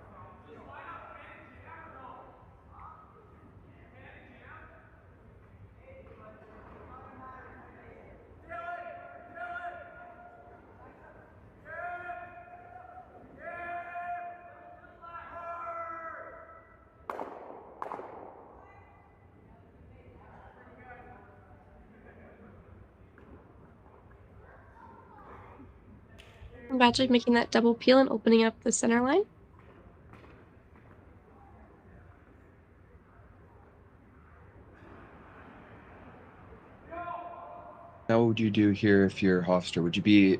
Bachek making that double peel and opening up the center line. Now, what would you do here if you're Hofstra? Would you be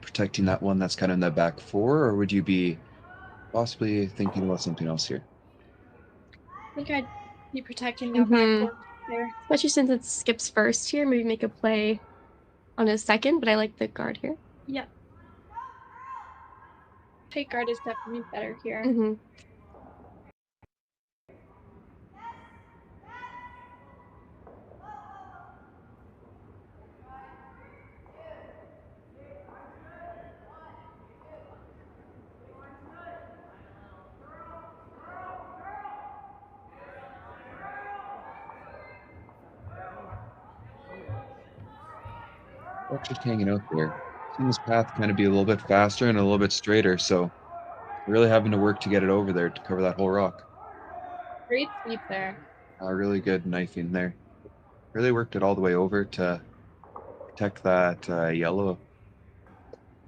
protecting that one that's kind of in the back four, or would you be possibly thinking about something else here? I think I'd be protecting that back foot there. Especially since it skips first here, maybe make a play on his second, but I like the guard here. Yeah. Take guard is definitely better here. Just hanging out there. Seeing this path kind of be a little bit faster and a little bit straighter, so really having to work to get it over there to cover that whole rock. Great sweep there. Really good knifing there. Really worked it all the way over to protect that yellow.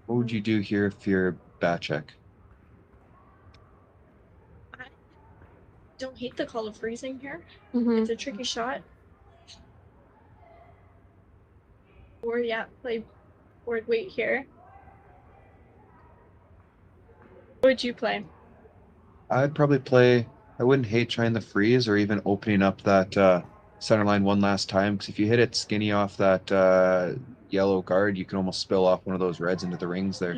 What would you do here if you're Bachek? I don't hate the call of freezing here. It's a tricky shot. Or yeah, play board weight here. What would you play? I'd probably play. I wouldn't hate trying the freeze or even opening up that center line one last time, because if you hit it skinny off that yellow guard, you can almost spill off one of those reds into the rings there.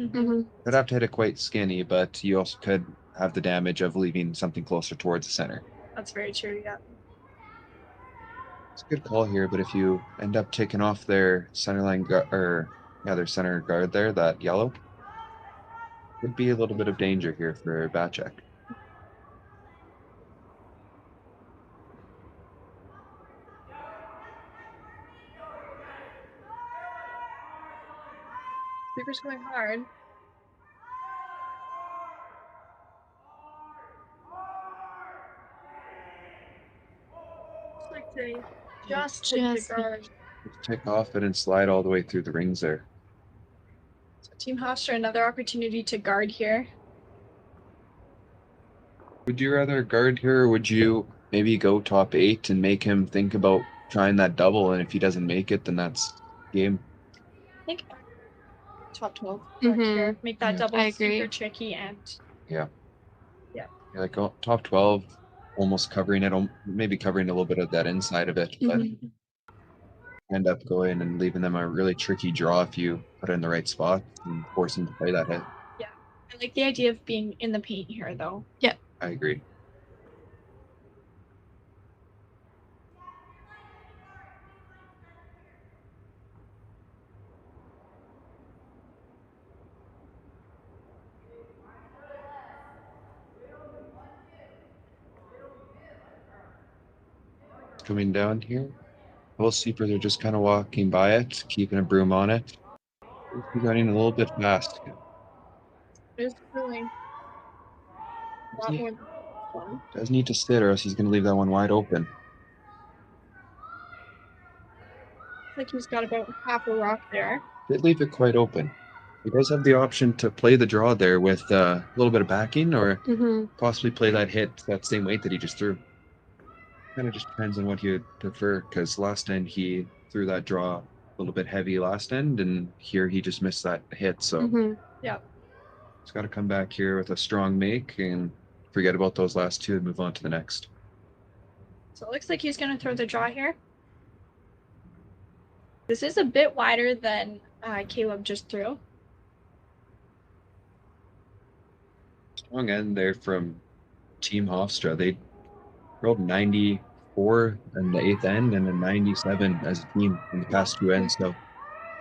I'd have to hit it quite skinny, but you also could have the damage of leaving something closer towards the center. That's very true, yeah. It's a good call here, but if you end up taking off their center line their center guard there, that yellow, could be a little bit of danger here for Bachek. Sweeper's going hard. It's like they just hit the guard. Just take off it and slide all the way through the rings there. So Team Hofstra, another opportunity to guard here. Would you rather guard here, or would you maybe go top 8 and make him think about trying that double, and if he doesn't make it, then that's game? I think top 12 here. Make that double I agree. super tricky and Yeah. Yeah. Yeah, like top 12, almost covering it, maybe covering a little bit of that inside of it, but end up going and leaving them a really tricky draw if you put it in the right spot and force them to play that hit. yeah. I like the idea of being in the paint here though. Yeah. I agree. Coming down here. Both sweepers are just kind of walking by it, keeping a broom on it. We're getting a little bit fast. It's really a lot more than fun. Does need to sit, or else he's going to leave that one wide open. Like he's got about half a rock there. Did leave it quite open. He does have the option to play the draw there with a little bit of backing, or possibly play that hit that same weight that he just threw. Kind of just depends on what you prefer, because last end he threw that draw a little bit heavy last end, and here he just missed that hit. So Yeah. he's got to come back here with a strong make and forget about those last two and move on to the next. So it looks like he's going to throw the draw here. This is a bit wider than Caleb just threw. Strong end there from Team Hofstra. They rolled 94 in the 8th end and a 97 as a team in the past 2 ends. So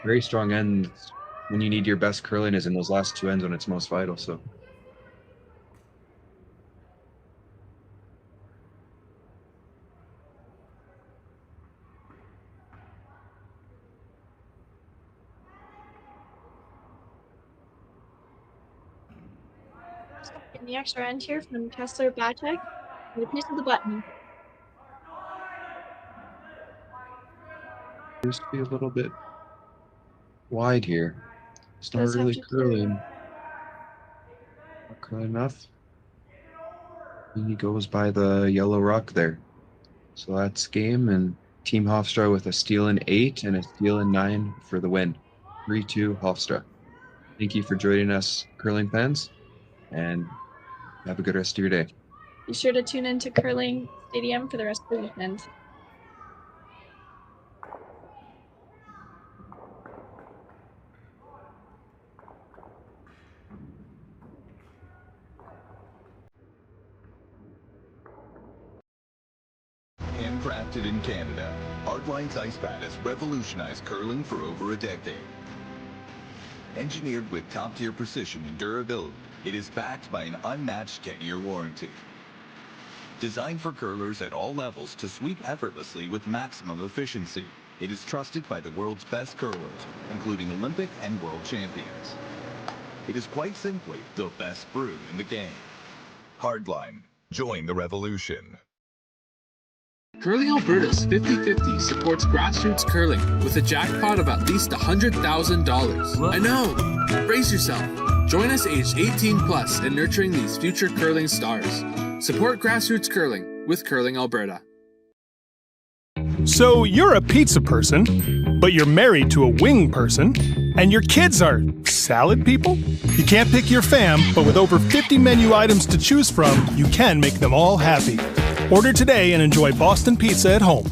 very strong ends when you need your best curling is in those last 2 ends when it's most vital. So In the extra end here from Kesler Bachek, with a piece of the button. appears to be a little bit wide here. It's not Does have really to curling. Not curling enough. And he goes by the yellow rock there. So that's game, and Team Hofstra with a steal in 8 and a steal in 9 for the win. 3-2 Hofstra. Thank you for joining us, curling fans, and have a good rest of your day. Be sure to tune into Curling Stadium for the rest of the weekend. Handcrafted in Canada, Hardline's ice pad has revolutionized curling for over a decade. Engineered with top-tier precision and durability, it is backed by an unmatched 10-year warranty. Designed for curlers at all levels to sweep effortlessly with maximum efficiency, it is trusted by the world's best curlers, including Olympic and world champions. It is quite simply the best brew in the game. Hardline. Join the revolution. Curling Alberta's 50/50 supports grassroots curling with a jackpot of at least $100,000. I know! Brace yourself. Join us aged 18 plus in nurturing these future curling stars. Support grassroots curling with Curling Alberta. So you're a pizza person, but you're married to a wing person, and your kids are salad people? You can't pick your fam, but with over 50 menu items to choose from, you can make them all happy. Order today and enjoy Boston pizza at home.